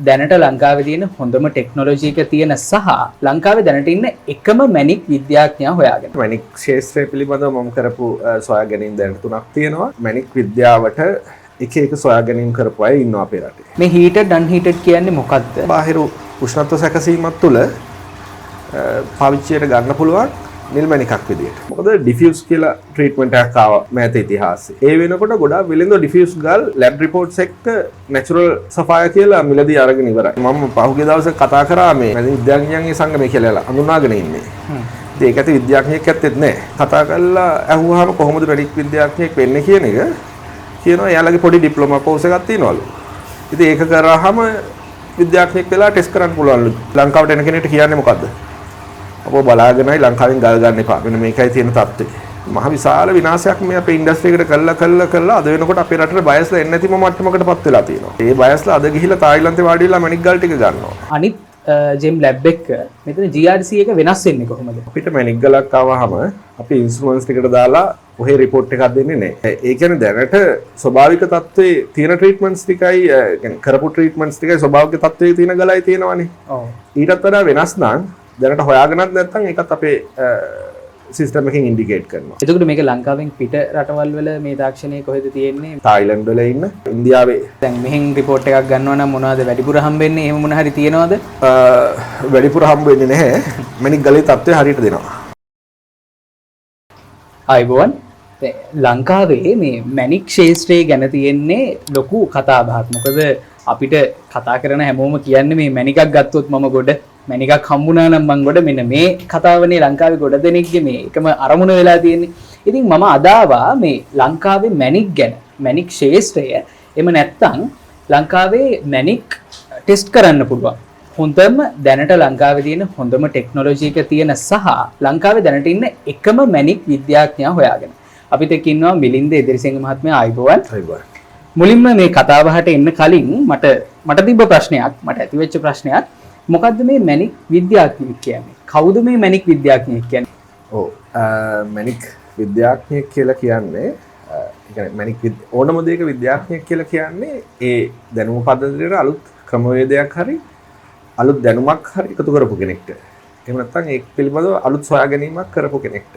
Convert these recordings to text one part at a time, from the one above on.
දැනට ලංකාවේ තියෙන හොඳම ටෙක්නොලොජි එක තියෙන සහ ලංකාවේ දැනට ඉන්න එකම මැනික් විද්‍යාඥයා හොයාගෙන. මැනික් ක්ෂේත්‍රය පිළිබඳව මම කරපු සොයා ගැනීම් දැනට 3ක් තියෙනවා. මැනික් විද්‍යාවට එක සොයා ගැනීම් කරපු අය ඉන්නවා අපේ රටේ. මේ හීටඩ් අන්හීටඩ් කියන්නේ මොකක්ද? බාහිර උෂ්ණත්ව සැකසීමක් තුළ පාවිච්චියට ගන්න පුළුවන් නිල් මැණිකක් විදියට. මොකද ඩිෆියුස් කියලා ට්‍රීට්මන්ට් එකක් ආවා මෑත ඉතිහාසයේ. ඒ වෙනකොට ගොඩාක් විලඳ ඩිෆියුස් ගල් ලැබ් රිපෝට්ස් එක්ක නැචරල් සෆායර් කියලා මිලදී අරගෙන ඉවරයි. මම පහුගිය දවසේ කතා කරා මේ විද්‍යාඥයන්ගේ සංගමය කියලා අඳුනාගෙන ඉන්නේ. ඉතින් ඒක ඇති විද්‍යාඥයෙක් ඇත්තෙත් නැහැ. කතා කරලා අහුවාම කොහොමද මැණික් විද්‍යාඥයෙක් වෙන්නේ කියන එක කියනවා එයාලගේ පොඩි ඩිප්ලෝමා කෝස් එකක් තියෙනවලු. ඉතින් ඒක කරාම විද්‍යාඥයෙක් වෙලා ටෙස්ට් කරන්න පුළුවන්ලු. ලංකාවට එන කෙනෙක්ට කියන්නේ මොකද්ද? අපෝ බලාගෙනයි ලංකාවෙන් ගල් ගන්න එපා. මෙන්න මේකයි තියෙන තත්ත්වය. මහ විශාල විනාශයක් මේ අපේ ඉන්ඩස්ට්‍රි එකට කළා අද වෙනකොට අපේ රටට බයස්ලා එන්නේ නැතිම මට්ටමකටපත් වෙලා තියෙනවා. ඒ බයස්ලා අද ගිහිල්ලා තායිලන්තේ වාඩි වෙලා මැණික් ගල් ටික ගන්නවා. අනිත් ජෙම් ලැබ් එක මෙතන GRC එක වෙනස් වෙන්නේ කොහොමද? අපිට මැණික් ගලක් ආවහම අපි ඉන්ස්ට්‍රුමන්ට්ස් ටිකට දාලා ඔහේ රිපෝට් එකක් දෙන්නේ නැහැ. ඒ කියන්නේ දැනට ස්වභාවික තත්ත්වයේ තියෙන ට්‍රීට්මන්ට්ස් ටිකයි කියන්නේ කරපු ට්‍රීට්මන්ට්ස් ටිකයි ස්වභාවික තත්ත්වයේ තියෙන ගලයි තියෙනවනේ. ඔව්. ඊටත් වඩා වෙනස් නම් දැනට හොයාගෙනත් නැත්නම් ඒකත් අපේ සිස්ටම් එකකින් ඉන්ඩිකේට් කරනවා. එතකොට මේක ලංකාවෙන් පිට රටවල් වල මේ තාක්ෂණය කොහෙද තියෙන්නේ? තායිලන්ඩ් වල ඉන්න, ඉන්දියාවේ. දැන් මෙහෙන් රිපෝට් එකක් ගන්නවා නම් මොනවද වැඩිපුර හම්බෙන්නේ? එහෙම මොන හරි තියනවද? වැඩිපුර හම්බ වෙන්නේ නැහැ. මැණික් ගලේ තත්ත්වය හරියට දෙනවා. ආයිබෝන් ලංකාවේ මේ මැණික් ක්ෂේත්‍රය ගැන තියෙන්නේ ලොකු කතාබහක්. මොකද අපිට කතා කරන හැමෝම කියන්නේ මේ මැණිකක් ගත්තොත් මම ගොඩ මැණිකක් හම්බුණා නම් මං ගොඩ මෙන්න මේ කතාවනේ ලංකාවේ ගොඩ දෙනෙක්ගේ මේ එකම අරමුණ වෙලා තියෙන්නේ. ඉතින් මම අදාවා මේ ලංකාවේ මැණික් ගැන මැණික් ක්ෂේත්‍රය එම නැත්තම් ලංකාවේ මැණික් ටෙස්ට් කරන්න පුළුවන්. හොඳම දැනට ලංකාවේ තියෙන හොඳම ටෙක්නොලොජි එක තියෙන සහ ලංකාවේ දැනට ඉන්න එකම මැණික් විද්‍යාඥයා හොයාගෙන. අපිට එක්ක ඉන්නවා මිලින්ද එදිරිසිංහ මහත්මයා. ආයිබෝවන්. ආයිබෝවන්. මුලින්ම මේ කතාබහට එන්න කලින් මට තිබ්බ ප්‍රශ්නයක්, මට ඇති වෙච්ච ප්‍රශ්නයක්. මොකද්ද මේ මැණික් විද්‍යාඥයෙක් කියන්නේ? කවුද මේ මැණික් විද්‍යාඥයෙක් කියන්නේ? ඔව් මැණික් විද්‍යාඥයෙක් කියලා කියන්නේ මැණික් ඕනම දෙයක විද්‍යාඥයෙක් කියලා කියන්නේ ඒ දැනුම පද්ධතියට අලුත් ක්‍රමවේදයක් හරි අලුත් දැනුමක් හරි එකතු කරපු කෙනෙක්ට. එහෙම නැත්නම් ඒක පිළිබඳව අලුත් සොයා ගැනීමක් කරපු කෙනෙක්ට.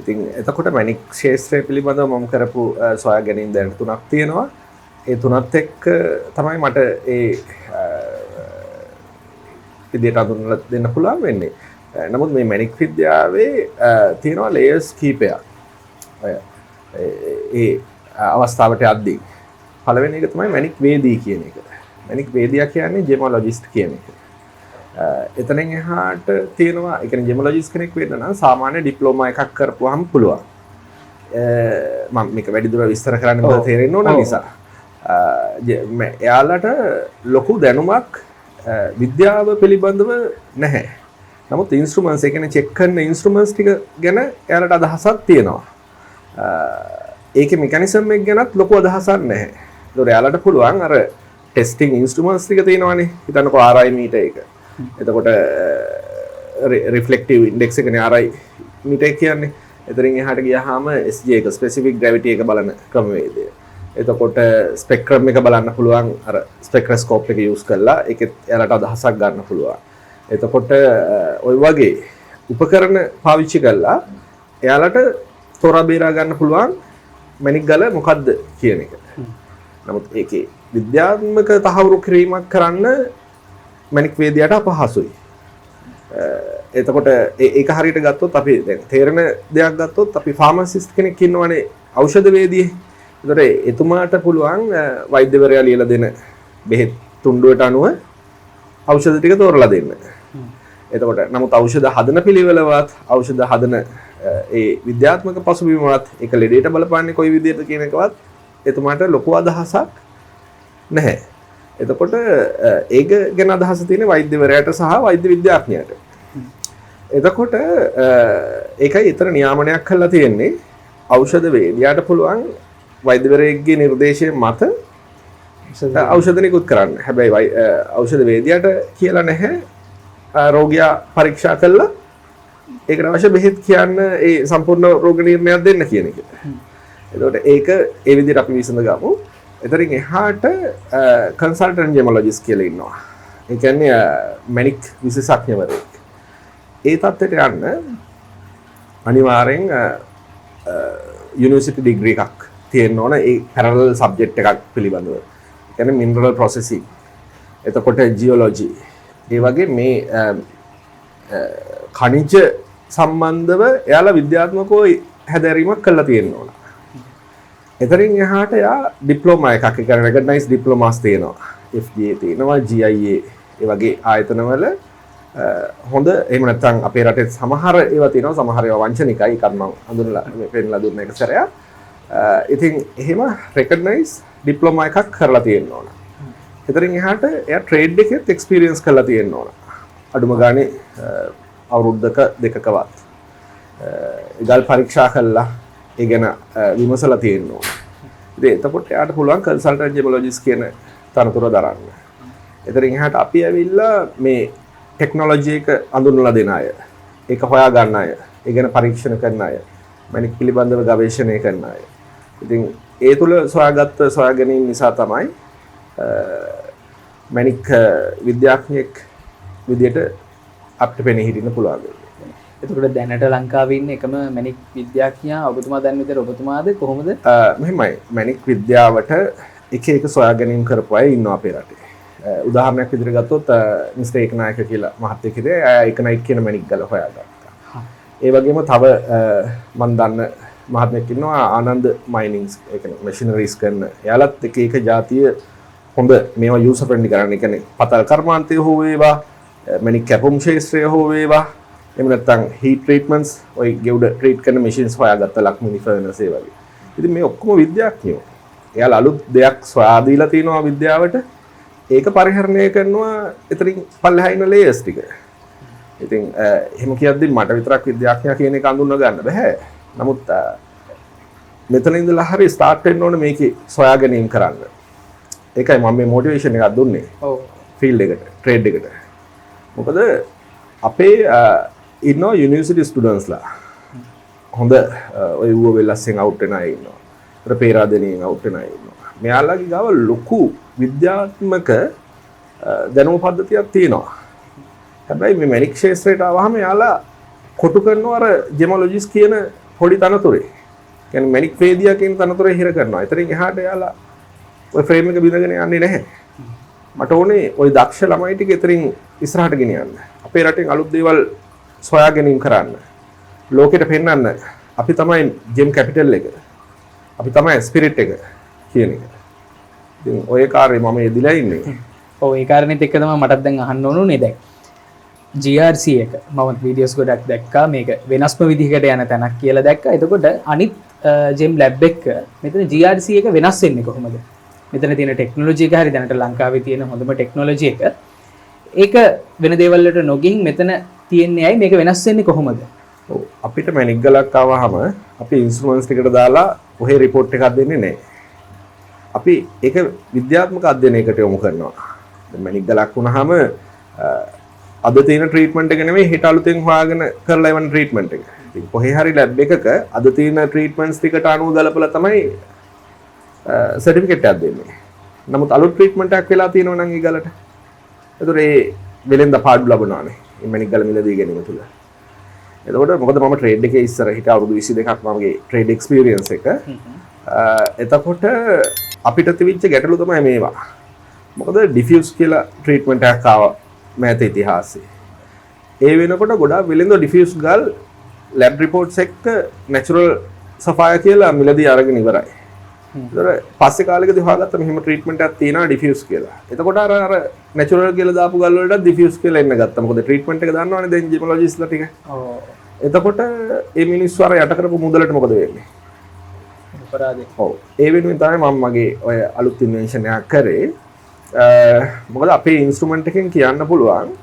ඉතින් එතකොට මැණික් ක්ෂේත්‍රය පිළිබඳව මම කරපු සොයා ගැනීම් දැන් 3ක් තියෙනවා. ඒ 3ත් එක්ක තමයි මට ඒ විදියට අඳුනලා දෙන්න පුළුවන් වෙන්නේ. නමුත් මේ මැණික් විද්‍යාවේ තියෙනවා ලේයර්ස් කීපයක්. ඒ අවස්ථාවට යද්දී පළවෙනි එක තමයි මැණික් වේදී කියන එක. මැණික් වේදියා කියන්නේ ජෙමොලොජිස්ට් කියන එක. එතනින් එහාට තියෙනවා ඒ කියන්නේ ජෙමොලොජිස්ට් කෙනෙක් වෙන්න නම් සාමාන්‍ය ඩිප්ලෝමා එකක් කරපුවාම පුළුවන්. මම මේක වැඩි දුර විස්තර කරන්න බෑ තේරෙන්න ඕන නිසා. එයාලට ලොකු දැනුමක් විද්‍යාව පිළිබඳව නැහැ. නමුත් ඉන්ස්ට්‍රුමන්ට්ස් ඒ කියන්නේ චෙක් කරන ඉන්ස්ට්‍රුමන්ට්ස් ටික ගැන එයාලට අදහසක් තියෙනවා. ඒකේ මෙකැනිසම් එක ගැනත් ලොකු අදහසක් නැහැ. ඒතකොට එයාලට පුළුවන් අර ටෙස්ටිං ඉන්ස්ට්‍රුමන්ට්ස් ටික තියෙනවානේ. හිතන්නකෝ RI මීටර් එක. එතකොට රිෆ්ලෙක්ටිව් ඉන්ඩෙක්ස් එකනේ RI මීටර් කියන්නේ. එතනින් එහාට ගියාම SG එක ස්පෙસિෆික් ග්‍රැවිටි එක බලන ක්‍රමවේදය. එතකොට ස්පෙක්ට්‍රම් එක බලන්න පුළුවන් අර ස්පෙක්ට්‍රොස්කෝප් එක යූස් කරලා ඒකෙත් එයාලට අදහසක් ගන්න පුළුවන්. එතකොට ওই වගේ උපකරණ පාවිච්චි කරලා එයාලට තොරා බේරා ගන්න පුළුවන් මැණික් ගල මොකද්ද කියන එක. නමුත් ඒකේ විද්‍යාත්මක තහවුරු කිරීමක් කරන්න මැණික් වේදියාට අපහසුයි. එතකොට ඒක හරියට ගත්තොත් අපි දැන් තේරෙන දෙයක් ගත්තොත් අපි ෆාමසිස්ට් කෙනෙක් ඉන්නවනේ ඖෂධ වේදියේ. ඒතර එතුමාට පුළුවන් වෛද්‍යවරයා ලියලා දෙන බෙහෙත් තුණ්ඩුවට අනුව ඖෂධ ටික තෝරලා දෙන්න. එතකොට නමුත් ඖෂධ හදන පිළිවෙලවත් ඖෂධ හදන ඒ විද්‍යාත්මක පසුබිමවත් ඒක ලෙඩේට බලපාන්නේ කොයි විදිහට කියන එකවත් එතුමාට ලොකු අදහසක් නැහැ. එතකොට ඒක ගැන අදහස තියෙන වෛද්‍යවරයාට සහ වෛද්‍ය විද්‍යාඥයාට. එතකොට ඒකයි ඊතර නියාමනයක් කරලා තියෙන්නේ ඖෂධ වේදියාට පුළුවන් වෛද්‍යවරයෙක්ගේ නිර්දේශය මත ඖෂධ නිකුත් කරන්න. හැබැයි ඖෂධ වේදියාට කියලා නැහැ රෝගියා පරීක්ෂා කළා ඒකට අවශ්‍ය බෙහෙත් කියන්න ඒ සම්පූර්ණ රෝග නිర్ణයක් දෙන්න කියන එක. එතකොට ඒක ඒ විදිහට අපි විසඳ ගමු. එතරින් එහාට කන්සල්ටන්ට් ජෙමොලොජිස්ට් කියලා ඉන්නවා. ඒ කියන්නේ මැනික් විශේෂඥවරයෙක්. ඒ තත්ත්වයට යන්න අනිවාර්යෙන් යුනිවර්සිටි ඩිග්‍රී එකක් තියෙන්න ඕන ඒ පැරලල් සබ්ජෙක්ට් එකක් පිළිබඳව. ඒ කියන්නේ මිනරල් ප්‍රොසෙසිං. එතකොට ජියොලොජි. ඒ වගේ මේ ඛනිජ සම්බන්ධව එයාලා විද්‍යාත්මකව හැදෑරීමක් කරලා තියෙන්න ඕන. එතරින් එහාට එයා ඩිප්ලෝමා එකක් ඒ කියන්නේ රෙකග්නයිස්ඩ් ඩිප්ලෝමාස් තියෙනවා. FGA තියෙනවා, GIA ඒ වගේ ආයතනවල හොඳ එහෙම නැත්නම් අපේ රටේ සමහර ඒවා තියෙනවා, සමහර ඒවා වංචනිකයි. ඒකත් මම හඳුනලා පෙන්නලා දුන්න එක සැරයක්. ඉතින් එහෙම රෙකග්නයිස් ඩිප්ලෝමා එකක් කරලා තියෙන්න ඕන. එතරින් එහාට එයා ට්‍රේඩ් එකෙත් එක්ස්පීරියන්ස් කරලා තියෙන්න ඕන. අඩුම ගානේ අවුරුද්දක දෙකකවත්. ඉගල් පරීක්ෂා කළා ඒ ගැන විමසලා තියෙන්න ඕන. ඉතින් එතකොට එයාට පුළුවන් කන්සල්ටන්ට් ජෙමොලොජිස්ට් කියන තනතුර දරන්න. එතරින් එහාට අපි ඇවිල්ලා මේ ටෙක්නොලොජි එක අඳුන්වලා දෙන අය, ඒක හොයා ගන්න අය, ඒ ගැන පරීක්ෂණ කරන අය, මැනික් පිළිබඳව ගවේෂණය කරන අය. ඉතින් ඒ තුල සොයාගත්ත සොයා ගැනීම නිසා තමයි මැනික් විද්‍යාඥයෙක් විදියට අපිට පෙනී හිටින්න පුළුවන්. එතකොට දැනට ලංකාවේ ඉන්න එකම මැනික් විද්‍යාඥයා ඔබතුමා දැන් විතර ඔබතුමාද කොහොමද? මෙහෙමයි මැනික් විද්‍යාවට එක එක සොයා ගැනීම කරපු අය ඉන්නවා අපේ රටේ. උදාහරණයක් විදිහට ගත්තොත් මිස්ටර් ඒකනායක කියලා මහත්තයෙක් හිටියේ. එයා ඒකනයිට් කියන මැනික් ගල හොයාගත්තා. ඒ වගේම තව මම දන්න මහත්මයෙක් ඉන්නවා ආනන්ද මයිනින්ග්ස් ඒ කියන්නේ මැෂිනරිස් කරන. එයාලත් එක එක જાතිය හොඳ මේවා යූසර් ෆ්‍රෙන්ඩ්ලි කරන්න. ඒ කියන්නේ පතල් කර්මාන්තය හෝ වේවා, මැනික් කැපුම් ක්ෂේත්‍රය හෝ වේවා, එහෙම නැත්නම් හීට් ට්‍රීට්මන්ට්ස් ඔය ගෙවුඩ ට්‍රීට් කරන මැෂින්ස් හොයාගත්ත ලක්මිනි ෆර්නස් ඒ වගේ. ඉතින් මේ ඔක්කොම විද්‍යාඥයෝ. එයාලා අලුත් දෙයක් සොයා දීලා තිනවා විද්‍යාවට. ඒක පරිහරණය කරනවා එතරින් පල්ලෙහා ඉන්න ලේයර්ස් ටික. ඉතින් එහෙම කියද්දි මට විතරක් විද්‍යාඥයා කියන එක අඳුන ගන්න බෑ. නමුත් මෙතන ඉඳලා හරි ස්ටාර්ට් වෙන්න ඕනේ මේකේ සොයා ගැනීම කරන්න. ඒකයි මම මේ මොටිවේෂන් එකක් දුන්නේ. ඔව්. ෆීල්ඩ් එකට, ට්‍රේඩ් එකට. මොකද අපේ ඉන්නවා යුනිවර්සිටි ස්ටුඩන්ට්ස්ලා. හොඳ ඔය ඌව වෙලස්සෙන් අවුට් වෙන අය ඉන්නවා. අර පේරාදෙනියෙන් අවුට් වෙන අය ඉන්නවා. මෙයාලගේ ගාව ලොකු විද්‍යාත්මක දැනුම පද්ධතියක් තියෙනවා. හැබැයි මේ මැනික් ක්ෂේත්‍රයට ආවහම එයාලා කොටු කරනවා අර ජෙමොලොජිස්ට් කියන පොඩි තනතුරේ. කියන්නේ මැනික් වේදියා කියන තනතුරේ හිර කරනවා. ඒතරින් එහාට එයාලා ඔය ෆ්‍රේම් එක බිඳගෙන යන්නේ නැහැ. මට ඕනේ ওই දක්ෂ ළමයි ටික එතරින් ඉස්සරහට ගෙනියන්න. අපේ රටෙන් අලුත් දේවල් සොයා ගැනීම කරන්න. ලෝකෙට පෙන්වන්න අපි තමයි ජෙම් කැපිටල් එක. අපි තමයි ස්පිරිට් එක කියන එක. ඉතින් ඔය කාර්යය මම යෙදිලා ඉන්නේ. ඔව් ඒ කාරණේත් එක්ක තමයි මටත් දැන් අහන්න ඕනුනේ දැන්. GRC එක මම වීඩියෝස් ගොඩක් දැක්කා මේක වෙනස්ම විදිහකට යන තැනක් කියලා දැක්කා. එතකොට අනිත් ජෙම් ලැබ් එක මෙතන GRC එක වෙනස් වෙන්නේ කොහොමද? මෙතන තියෙන ටෙක්නොලොජි එක හරි දැනට ලංකාවේ තියෙන හොඳම ටෙක්නොලොජි එක. ඒක වෙන දේවල් වලට නොගින් මෙතන තියෙන්නේ ඇයි මේක වෙනස් වෙන්නේ කොහොමද? ඔව් අපිට මැනික් ගලක් ආවහම අපි ඉන්ස්ට්‍රුමන්ට්ස් ටිකට දාලා ඔහේ රිපෝට් එකක් දෙන්නේ නැහැ. අපි ඒක විද්‍යාත්මක අධ්‍යයනයකට යොමු කරනවා. දැන් මැනික් ගලක් වුණාම අද තියෙන ට්‍රීට්මන්ට් එක නෙමෙයි හෙට අලුතෙන් හොයාගෙන කරලා එවන ට්‍රීට්මන්ට් එක. ඉතින් කොහේ හරි ලැබ් එකක අද තියෙන ට්‍රීට්මන්ට්ස් ටිකට අනුව ගලපලා තමයි සර්ටිෆිකේට් එකක් දෙන්නේ. නමුත් අලුත් ට්‍රීට්මන්ට් එකක් වෙලා තියෙනවා නම් ඒ ගලට. ඒතර ඒ වෙලෙන්ද පාඩු ලබනවානේ. මේ මැනික් ගල මිලදී ගැනීම තුල. එතකොට මොකද මම ට්‍රේඩ් එකේ ඉස්සර හිට අවුරුදු 22ක් මමගේ ට්‍රේඩ් එක්ස්පීරියන්ස් එක. එතකොට අපිට තිබිච්ච ගැටලු තමයි මේවා. මොකද ඩිෆියුස් කියලා ට්‍රීට්මන්ට් එකක් ආවා මෑත ඉතිහාසයේ. ඒ වෙනකොට ගොඩාක් වෙලෙන්ද ඩිෆියුස් ගල් ලැබ් රිපෝට්ස් එක්ක නැචරල් සෆායා කියලා මිලදී අරගෙන ඉවරයි. ඒතර පස්සේ කාලෙකදී හොයාගත්ත මෙහෙම ට්‍රීට්මන්ට් එකක් තියෙනවා ඩිෆියුස් කියලා. එතකොට අර නැචරල් කියලා දාපු ගල් වලට ඩිෆියුස් කියලා එන්න ගත්තා. මොකද ට්‍රීට්මන්ට් එක දන්නවනේ දැන් ජෙමොලොජිස්ට්ලා ටික. ඔව්. එතකොට මේ මිනිස්සු අර යට කරපු මුදලට මොකද වෙන්නේ? අපරාධේ. ඔව්. ඒ වෙනුවෙන් තමයි මම මගේ ඔය අලුත් ඉන්වෙන්ෂන් එකක් කරේ. මොකද අපේ ඉන්ස්ට්‍රුමන්ට් එකෙන් කියන්න පුළුවන්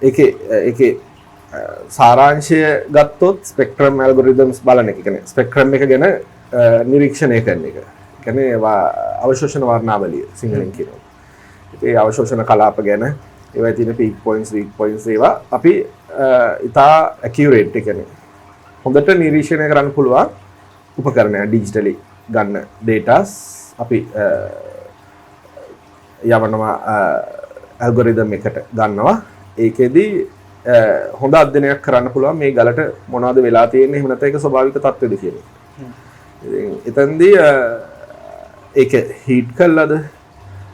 ඒකේ සාරාංශය ගත්තොත් ස්පෙක්ට්‍රම් ඇල්ගොරිතම්ස් බලන එක. කියන්නේ ස්පෙක්ට්‍රම් එක ගැන නිරීක්ෂණය කරන එක. කියන්නේ අවශෝෂණ වර්ණාවලිය සිංහලෙන් කියනවා. ඒ අවශෝෂණ කලාප ගැන ඒවයි තියෙන පීක් පොයින්ට්ස් වීක් පොයින්ට්ස් ඒවා අපි ඉතා ඇකියුරේට් කියන්නේ හොඳට නිරීක්ෂණය කරන්න පුළුවන් උපකරණයක් ඩිජිටලි ගන්න ඩේටාස් අපි යවනවා ඇල්ගොරිදම් එකට ගන්නවා. ඒකෙදී හොඳ අධ්‍යයනයක් කරන්න පුළුවන් මේ ගලට මොනවද වෙලා තියෙන්නේ, එහෙම නැත්නම් ඒක ස්වභාවික තත්ත්වෙද කියන එක. ඉතින් එතෙන්දී ඒක හීට් කළාද,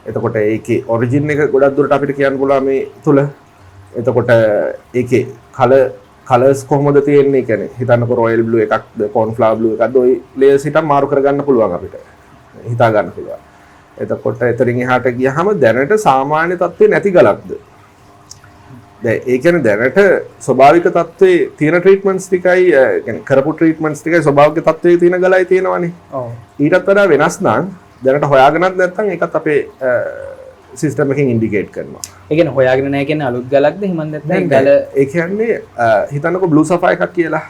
එතකොට ඒකේ ඔරිජින් එක ගොඩක් දුරට අපිට කියන්න පුළුවන් මේ තුල. එතකොට ඒකේ කලර්ස් කොහොමද තියෙන්නේ, කියන්නේ හිතන්නකො රොයල් බ්ලූ එකක්ද කෝර්න්ෆ්ලවර් බ්ලූ එකක්ද, ওই ලේයර්ස් හිටම මාරු කරගන්න පුළුවන් අපිට හිතා ගන්න පුළුවන්. එතකොට එතරින් එහාට ගියහම දැනට සාමාන්‍ය තත්ත්වේ නැති ගලක්ද, දැන් ඒ කියන්නේ දැනට ස්වභාවික තත්ත්වේ තියෙන ට්‍රීට්මන්ට්ස් ටිකයි කියන්නේ කරපු ට්‍රීට්මන්ට්ස් ටිකයි ස්වභාවික තත්ත්වයේ තියෙන ගලයි තියෙනවනේ. ඔව්. ඊටත් වඩා වෙනස් නම් දැනට හොයාගෙනත් නැත්නම් ඒකත් අපේ සිස්ටම් එකකින් ඉන්ඩිකේට් කරනවා. ඒ කියන්නේ හොයාගෙන නැහැ කියන්නේ අලුත් ගලක්ද එහෙම නැත්නම් ගල ඒ කියන්නේ හිතන්නකො බ්ලූ සෆා එකක් කියලා.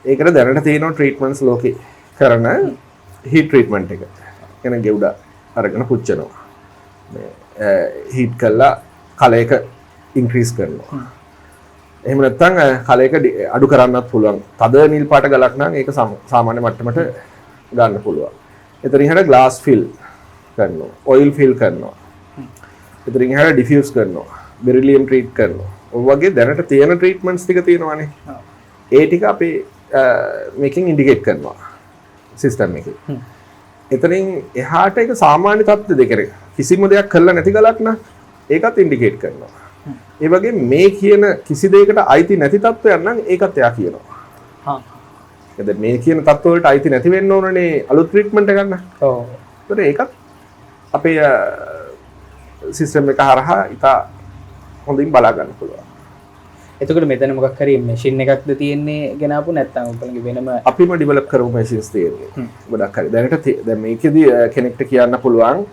ඒකට දැනට තියෙන ට්‍රීට්මන්ට්ස් ලෝකේ කරන හීට් ට්‍රීට්මන්ට් එක. කියන්නේ ගෙවුඩ අරගෙන පුච්චනවා. මේ හීට් කළා කලයක ඉන්ක්‍රීස් කරනවා. එහෙම නැත්නම් කලයක අඩු කරන්නත් පුළුවන්. තද නිල් පාට ගලක් නම් ඒක සාමාන්‍ය මට්ටමට ගන්න පුළුවන්. එතනින් හැර ග්ලාස් ෆිල් කරනවා, ඔයිල් ෆිල් කරනවා. එතනින් හැර ඩිෆියුස් කරනවා, බෙරිලියම් ට්‍රීට් කරනවා. ඔය වගේ දැනට තියෙන ට්‍රීට්මන්ට්ස් ටික තියෙනවානේ. ඒ ටික අපි මේකෙන් ඉන්ඩිකේට් කරනවා සිස්ටම් එකේ. එතනින් එහාට ඒක සාමාන්‍ය තත්ත්ව දෙකේ කිසිම දෙයක් කරලා නැති ගලක් නම් ඒකත් ඉන්ඩිකේට් කරනවා. ඒ වගේ මේ කියන කිසි දෙයකට අයිති නැති තත්ත්වයක් නම් ඒකත් එයා කියනවා. හා. එතකොට මේ කියන තත්ත්ව වලට අයිති නැති වෙන්න ඕනනේ අලුත් ට්‍රීට්මන්ට් එක ගන්න. ඔව්. ඒතර ඒකත් අපේ සිස්ටම් එක හරහා ඉතා හොඳින් බලා ගන්න පුළුවන්. එතකොට මෙතන මොකක් හරි මැෂින් එකක්ද තියෙන්නේ ගෙනාපු නැත්නම් ඔයගොල්ලෝගේ වෙනම අපිම ඩෙවලොප් කරපු මැෂින්ස් තියෙන්නේ. ගොඩක් හරි. දැනට දැන් මේකෙදි කෙනෙක්ට කියන්න පුළුවන්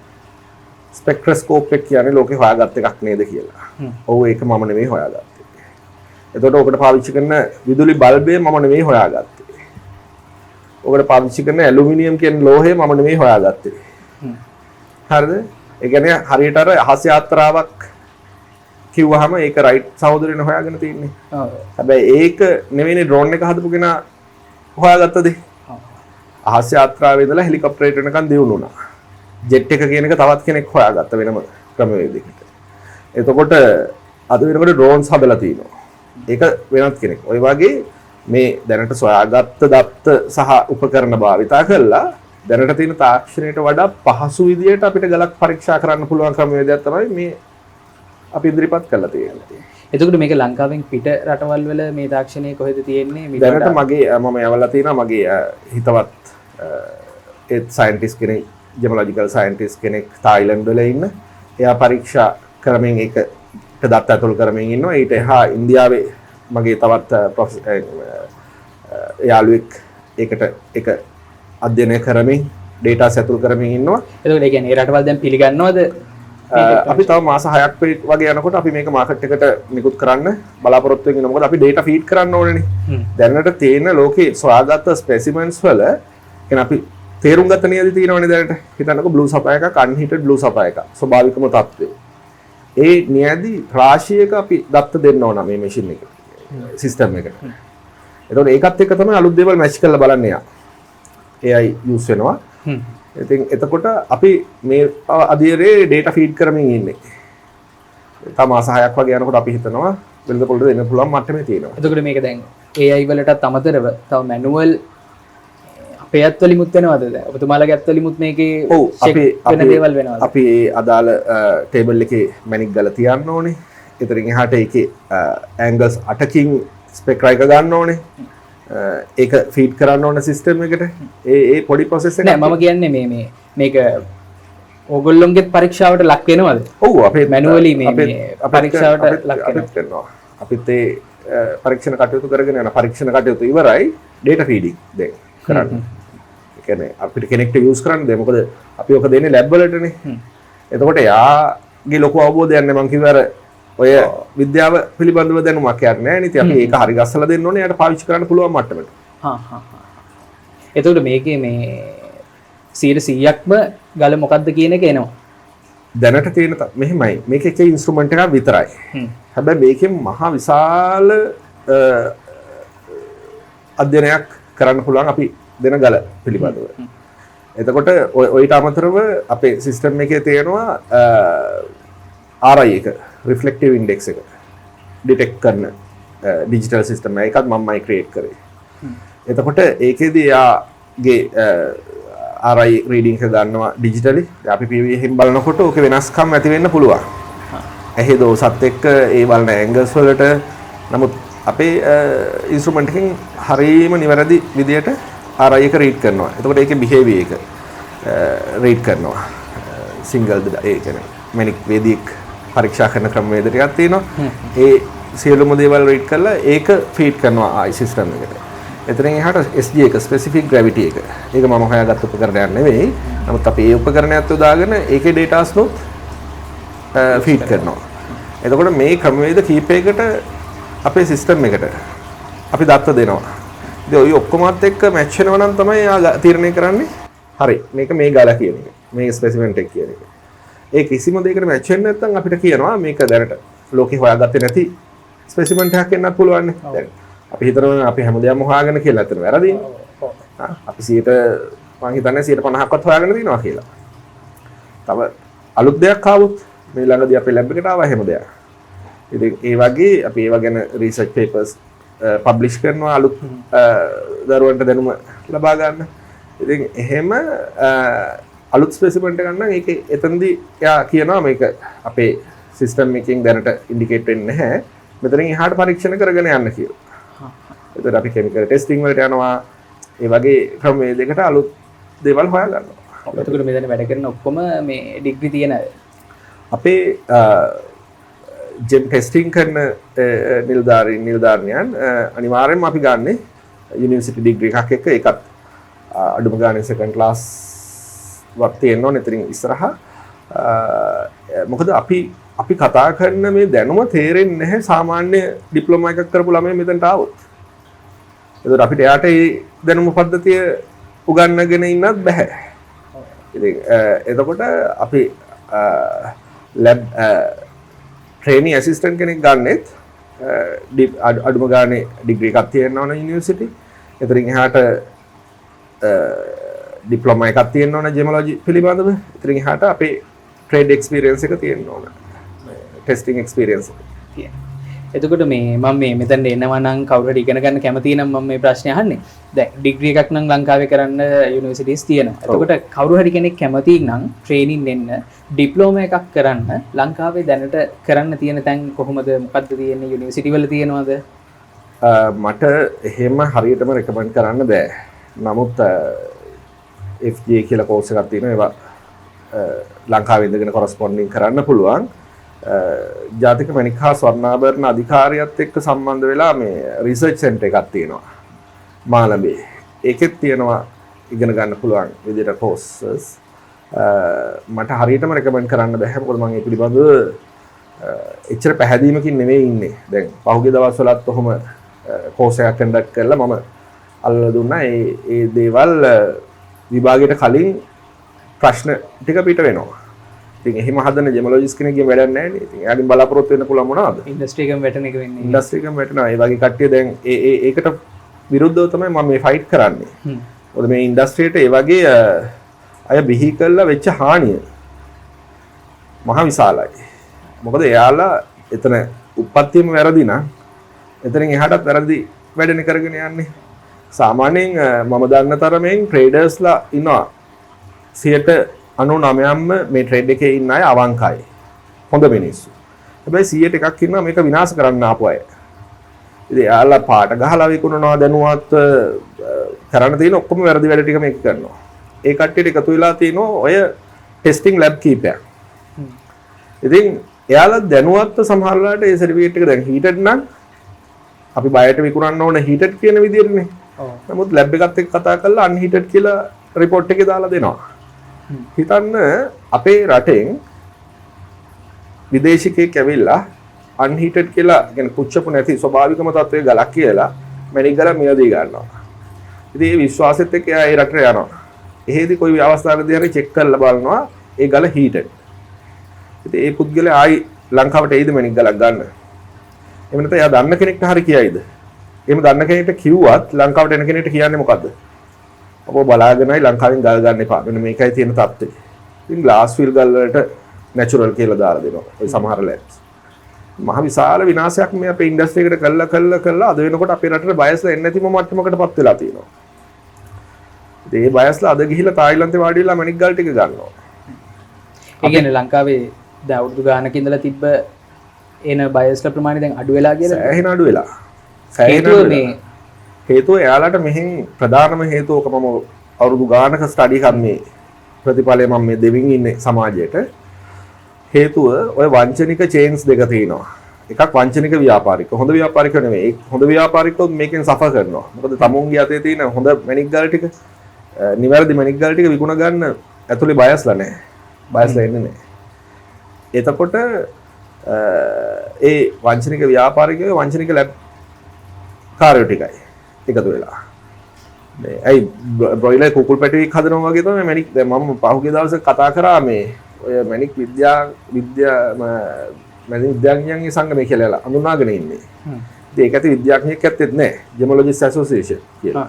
ස්පෙක්ට්‍රොස්කෝප් එක කියන්නේ ලෝකේ හොයාගත් එකක් නේද කියලා. ඔව් ඒක මම නෙමෙයි හොයාගත්තේ. එතකොට ඔකට පාවිච්චි කරන විදුලි බල්බය මම නෙමෙයි හොයාගත්තේ. ඔකට පාවිච්චි කරන ඇලුමිනියම් කියන ලෝහය මම නෙමෙයි හොයාගත්තේ. හරිද? ඒ කියන්නේ හරියට අර අහස් යාත්‍රාවක් කිව්වහම ඒක රයිට් සහෝදරයනේ හොයාගෙන තින්නේ. ඔව්. හැබැයි ඒක නෙවෙයිනේ ඩ්‍රෝන් එක හදපු කෙනා හොයාගත්තද? ඔව්. අහස් යාත්‍රාවේ ඉඳලා හෙලිකොප්ටරයට යනකම් දියුණුනා. ජෙට් එක කියන එක තවත් කෙනෙක් හොයාගත්ත වෙනම ක්‍රමවේදයකට. එතකොට අද වෙනකොට ඩ්‍රෝන්ස් හදලා තිනවා. ඒක වෙනත් කෙනෙක්. ඔය වගේ මේ දැනට සොයාගත්ත දත්ත සහ උපකරණ භාවිතා කරලා දැනට තියෙන තාක්ෂණයට වඩා පහසු විදියට අපිට ගලක් පරීක්ෂා කරන්න පුළුවන් ක්‍රමවේදයක් තමයි මේ අපි ඉදිරිපත් කරලා තියෙන්නේ. එතකොට මේක ලංකාවෙන් පිට රටවල් වල මේ තාක්ෂණය කොහෙද තියෙන්නේ? දැනට මගේ මම යවලා තියෙනවා මගේ හිතවත් ඒත් සයන්ටිස්ට් කෙනෙක්, ජෙමොලොජිකල් සයන්ටිස්ට් කෙනෙක් තායිලන්ඩ් වල ඉන්න. එයා පරීක්ෂා කරමින් ඒකට දත්ත ඇතුල් කරමින් ඉන්නවා. ඊට එහා ඉන්දියාවේ මගේ තවත් යාළුවෙක් ඒකට එක අධ්‍යයනය කරමින් ඩේටාස් ඇතුල් කරමින් ඉන්නවා. එතකොට ඒ කියන්නේ ඒ රටවල් දැන් පිළිගන්නවද? අපි තව මාස 6ක් වගේ යනකොට අපි මේක මාකට් එකට නිකුත් කරන්න බලාපොරොත්තු වෙනවා. මොකද අපි ඩේටා ෆීඩ් කරන්න ඕනේනේ. දැනට තියෙන ලෝකේ සොයාගත්ත ස්පෙසිමන්ස් වල කියන්නේ අපි තේරුම් ගත්ත නියදි තියෙනවනේ දැනට. හිතන්නකෝ බ්ලූ සපා එකක්, අන්හිටඩ් බ්ලූ සපා එකක්. ස්වභාවිකම තත්ත්වය. ඒ නියදි රාශියක අපි දත්ත දෙන්න ඕන මේ මැෂින් එකට. සිස්ටම් එකට. එතකොට ඒකත් එක්ක තමයි අලුත් දේවල් මැච් කරලා බලන්න යා. AI යූස් වෙනවා. ඉතින් එතකොට අපි මේ අධීරේ ඩේටා ෆීඩ් කරමින් ඉන්නේ. තව මාස 6ක් වගේ යනකොට අපි හිතනවා වෙළඳ පොළට දෙන්න පුළුවන් මට්ටමේ තියෙනවා. එතකොට මේක දැන් AI වලටත් අමතරව තව මැනුවල් අපේ ඇත්වලිමුත් වෙනවද දැන්? ඔබතුමාලගේ ඇත්වලිමුත් මේකේ චෙක් වෙන දේවල් වෙනවද? අපි අදාළ ටේබල් එකේ මැනික් ගල තියන්න ඕනේ. එතරින් එහාට ඒකේ ඇන්ගල්ස් 8කින් ස්පෙක්ට්‍රා එක ගන්න ඕනේ. ඒක ෆීඩ් කරන්න ඕන සිස්ටම් එකට. ඒ පොඩි ප්‍රොසෙස් එක නෑ මම කියන්නේ මේක ඕගොල්ලොන්ගේ පරීක්ෂාවට ලක් වෙනවද? ඔව් අපේ මැනුවලි මේ පරීක්ෂාවට ලක් වෙනවා. අපිත් ඒ පරීක්ෂණ කටයුතු කරගෙන යන පරීක්ෂණ කටයුතු ඉවරයි ඩේටා ෆීඩින් දැන් කරන්නේ. ඒ කියන්නේ අපිට කෙනෙක්ට යූස් කරන්න දෙයි. මොකද අපි ඔක දෙන්නේ ලැබ් වලටනේ. එතකොට යාගේ ලොකු අවබෝධයක් නැහැ මං කිව්වා අර ඔය විද්‍යාව පිළිබඳව දැනුමක් යක් නැහැ නේ. ඉතින් අපි ඒක හරි ගස්සලා දෙන්න ඕනේ. යාට පාවිච්චි කරන්න පුළුවන් මට්ටමට. එතකොට මේකේ මේ 100%ක්ම ගල මොකද්ද කියන එක එනවා. දැනට තියෙන මෙහෙමයි. මේක එක ඉන්ස්ට්‍රුමන්ට් එකක් විතරයි. හැබැයි මේකෙන් මහා විශාල අධ්‍යයනයක් කරන්න පුළුවන් අපි දෙන ගල පිළිබඳව. එතකොට ඔයිට අමතරව අපේ සිස්ටම් එකේ තියෙනවා RI එක රිෆ්ලෙක්ටිව් ඉන්ඩෙක්ස් එක ඩිටෙක්ට් කරන ඩිජිටල් සිස්ටම් එකක් මමයි ක්‍රියේට් කරේ. එතකොට ඒකෙදී යාගේ RI රීඩින් එක ගන්නවා ඩිජිටලි. අපි PV එකෙන් බලනකොට ඕකේ වෙනස්කම් ඇති වෙන්න පුළුවන්. ඇහි දෝසත් එක්ක ඒ බලන ඇන්ගල්ස් වලට නමුත් අපේ ඉන්ස්ට්‍රුමන්ට් එකෙන් හරියම නිවැරදි විදියට RI එක රීඩ් කරනවා. එතකොට ඒකේ බිහේවියර් එක රීඩ් කරනවා. සිංගල් ඒ කියන්නේ මැනික් වේදික පරීක්ෂා කරන ක්‍රමවේද ටිකක් තියෙනවා. ඒ සියලුම දේවල් රීඩ් කරලා ඒක ෆීඩ් කරනවා ආයි සිස්ටම් එකට. එතනින් එහාට SG එක ස්පෙસિෆික් ග්‍රැවිටි එක. ඒක මම හොයාගත්ත උපකරණයක් නෙවෙයි. නමුත් අපි ඒ උපකරණයත් යොදාගෙන ඒකේ ඩේටාස් නොත් ෆීඩ් කරනවා. එතකොට මේ ක්‍රමවේද කීපයකට අපේ සිස්ටම් එකට අපි දත්ත දෙනවා. ඉතින් ඔය ඔක්කොමත් එක්ක මැච් වෙනවා නම් තමයි යා තීරණය කරන්නේ. හරි මේක මේ ගාලා කියන එක. මේ ස්පෙසිමන්ට් එක කියන එක. ඒ කිසිම දෙයකට මැච් වෙන්නේ නැත්නම් අපිට කියනවා මේක දැනට ලෝකේ හොයාගත්තේ නැති ස්පෙසිමන්ට් එකක් වෙන්නත් පුළුවන් නේ. දැන් අපි හිතනවා අපි හැමදේම හොයාගෙන කියලා අතන වැරදිනේ. අපි 100ට මම හිතන්නේ 150ක්වත් හොයාගෙන දිනවා කියලා. තව අලුත් දෙයක් ආවොත් මේ ළඟදී අපේ ලැබ් එකට ආවා හැම දෙයක්. ඉතින් ඒ වගේ අපි ඒව ගැන රිසර්ච් පේපර්ස් පබ්ලිෂ් කරනවා අලුත් දරුවන්ට දැනුම ලබා ගන්න. ඉතින් එහෙම අලුත් ස්පෙසිමන්ට් එකක් නම් ඒකේ එතනදී එයා කියනවා මේක අපේ සිස්ටම් එකකින් දැනට ඉන්ඩිකේට් වෙන්නේ නැහැ. මෙතනින් එහාට පරීක්ෂණ කරගෙන යන්න කියලා. එතකොට අපි කෙමිකල් ටෙස්ටිං වලට යනවා. ඒ වගේ ක්‍රමවේදයකට අලුත් දේවල් හොයා ගන්නවා. එතකොට මෙතන වැඩ කරන ඔක්කොම මේ ඩිග්‍රී තියෙන අපේ ජෙම් ටෙස්ටිං කරන නිලධාරියන් අනිවාර්යෙන්ම අපි ගන්නෙ යුනිවර්සිටි ඩිග්‍රී එකක් එක්ක ඒකත් අඩුම ගානේ සෙකන්ඩ් ක්ලාස් වක් තියෙන්න ඕනේ ඉතින් ඉස්සරහා. මොකද අපි කතා කරන මේ දැනුම තේරෙන්නේ නැහැ සාමාන්‍ය ඩිප්ලෝමා එකක් කරපු ළමයි මෙතනට ආවොත්. ඒකට අපිට එයාට මේ දැනුම පද්ධතිය උගන්වගෙන ඉන්නත් බෑ. ඉතින් එතකොට අපි ලැබ් ට්‍රේනින් ඇසිස්ටන්ට් කෙනෙක් ගන්නෙත් අඩුම ගානේ ඩිග්‍රී එකක් තියෙන්න ඕන යුනිවර්සිටි. එතනින් එහාට ඩිප්ලෝමා එකක් තියෙන්න ඕන ජෙමොලොජි පිළිබඳව. එතනින් එහාට අපේ ට්‍රේඩ් එක්ස්පීරියන්ස් එක තියෙන්න ඕන. ටෙස්ටිං එක්ස්පීරියන්ස් එක. එතකොට මේ මම මේ මෙතනට එනවා නම් කවුරු හරි ඉගෙන ගන්න කැමති නම් මම මේ ප්‍රශ්නේ අහන්නේ. දැන් ඩිග්‍රී එකක් නම් ලංකාවේ කරන්න යුනිවර්සිටිස් තියෙනවා. එතකොට කවුරු හරි කෙනෙක් කැමති නම් ට්‍රේනින් එන්න ඩිප්ලෝමා එකක් කරන්න ලංකාවේ දැනට කරන්න තියෙන තැන් කොහොමද මොකද්ද තියෙන්නේ යුනිවර්සිටි වල තියෙනවද? මට එහෙම හරියටම රෙකමන්ඩ් කරන්න බෑ. නමුත් FJ කියලා කෝස් එකක් තියෙනවා. ඒවා ලංකාවේ ඉඳගෙන කොරස්පොන්ඩින් කරන්න පුළුවන්. ජාතික මැණික් හා ස්වර්ණාභරණ අධිකාරියත් එක්ක සම්බන්ධ වෙලා මේ රිසර්ච් සෙන්ටර් එකක් තියෙනවා මාළඹේ. ඒකෙත් තියෙනවා ඉගෙන ගන්න පුළුවන් විදිහට කෝසස්. මට හරියටම රෙකමන්ඩ් කරන්න බෑ. මොකද මම ඒ පිළිබඳව එච්චර පැහැදීමකින් නෙවෙයි ඉන්නේ. දැන් පහුගිය දවස්වලත් කොහොම කෝස් එකක් කන්ඩක්ට් කරලා මම අල්ලලා දුන්නා. ඒ දේවල් විභාගයට කලින් ප්‍රශ්න ටික පිට වෙනවා. ඉතින් එහෙම හදන ජෙමොලොජිස්ට් කෙනෙක්ගේ වැඩක් නැහැ නේ. ඉතින් එයාගෙන් බලාපොරොත්තු වෙන්න පුළුවන් මොනවද? ඉන්ඩස්ට්‍රි එකම වැටෙන එක වෙන්නේ. ඉන්ඩස්ට්‍රි එකම වැටෙනවා. ඒ වගේ කට්ටිය දැන් ඒකට විරුද්ධව තමයි මම මේ ෆයිට් කරන්නේ. මොකද මේ ඉන්ඩස්ට්‍රියට ඒ වගේ අය බිහි කළා වෙච්ච හානිය මහ විශාලයි. මොකද එයාලා එතන උප්පත්තියම වැරදි නම් එතනින් එහාටත් වැරදි වැඩනේ කරගෙන යන්නේ. සාමාන්‍යයෙන් මම දන්න තරමෙන් ට්‍රේඩර්ස්ලා ඉන්නවා 99%ම මේ ට්‍රේඩ් එකේ ඉන්න අය අවංකයි. හොඳ මිනිස්සු. හැබැයි 100ට එකක් ඉන්නවා මේක විනාශ කරන්න ආපු අය. ඉතින් එයාලා පාට ගහලා විකුණනවා දැනුවත් කරන්න තියෙන ඔක්කොම වැරදි වැඩ ටික මේක කරනවා. ඒ කට්ටියට එකතු වෙලා තිනවා ඔය ටෙස්ටිං ලැබ් කීපයක්. ඉතින් එයාලා දැනුවත් සමහර වෙලාවට ඒ සර්ටිෆිකේට් එක දැන් හීටඩ් නම් අපි බයට විකුණන්න ඕන හීටඩ් කියන විදිහටනේ. නමුත් ලැබ් එකත් එක්ක කතා කරලා අන්හීටඩ් කියලා රිපෝට් එකේ දාලා දෙනවා. හිතන්න අපේ රටෙන් විදේශිකයෙක් ඇවිල්ලා අන්හීටඩ් කියලා කියන්නේ පුච්චපු නැති ස්වභාවිකම තත්ත්වයේ ගලක් කියලා මැණික් ගල මිලදී ගන්නවා. ඉතින් මේ විශ්වාසෙත් එක්ක එයා ඒ රටට යනවා. එහෙදි කොයි අවස්ථාවකදී හරි චෙක් කරලා බලනවා ඒ ගල හීටඩ්. ඉතින් ඒ පුද්ගලයා ආයි ලංකාවට එයිද මැණික් ගලක් ගන්න. එහෙම නැත්නම් එයා දන්න කෙනෙක්ට හරි කියයිද? එහෙම දන්න කෙනෙක්ට කිව්වත් ලංකාවට එන කෙනෙක්ට කියන්නේ මොකද්ද? ඔබ බලාගෙනයි ලංකාවෙන් ගල් ගන්න එපා. මෙන්න මේකයි තියෙන තත්ත්වය. ඉතින් ග්ලාස් ෆිල් ගල් වලට නැචරල් කියලා දාලා දෙනවා. ඔය සමහර ලැබ්ස්. මහ විශාල විනාශයක් මේ අපේ ඉන්ඩස්ට්‍රි එකට කළා අද වෙනකොට අපේ රටේ බයස්ලා එන්නේ නැතිම මට්ටමකටපත් වෙලා තියෙනවා. ඒ බයස්ලා අද ගිහිල්ලා තායිලන්තේ වාඩි වෙලා මැණික් ගල් ටික ගන්නවා. ඒ කියන්නේ ලංකාවේ දැන් අවුරුදු ගානක ඉඳලා තිබ්බ එන බයස්ලා ප්‍රමාණය දැන් අඩු වෙලා කියලා. සෑහෙන අඩු වෙලා. හේතුව එයාලට මෙහෙන් ප්‍රධානම හේතුව ඔක මම අවුරුදු ගානක ස්ටඩි කරන මේ ප්‍රතිඵලය මම මේ දෙමින් ඉන්නේ සමාජයට. හේතුව ඔය වංචනික චේන්ස් දෙක තියෙනවා. එකක් වංචනික ව්‍යාපාරික. හොඳ ව්‍යාපාරික නෙමෙයි. හොඳ ව්‍යාපාරිකෝ මේකෙන් සෆර් කරනවා. මොකද තමුන්ගේ අතේ තියෙන හොඳ මැණික් ගල් ටික නිවැරදි මැණික් ගල් ටික විකුණ ගන්න ඇතුලේ බයස්ලා නැහැ. බයස්ලා එන්නේ නැහැ. එතකොට ඒ වංචනික ව්‍යාපාරිකයෝ වංචනික ලැබ් කාර්යෝ ටිකයි එකතු වෙලා. මේ ඇයි බ්‍රොයිලර් කුකුල් පැටියෙක් හදනවා වගේ තමයි මැණික්. දැන් මම පහුගිය දවසේ කතා කරා මේ ඔය මැණික් විද්‍යාඥයන්ගේ සංගමය කියලා අඳුනාගෙන ඉන්නේ. ඉතින් ඒක ඇති විද්‍යාඥයෙක් ඇත්තෙත් නැහැ. ජෙමොලොජිස්ට් ඇසෝසියේෂන් කියලා.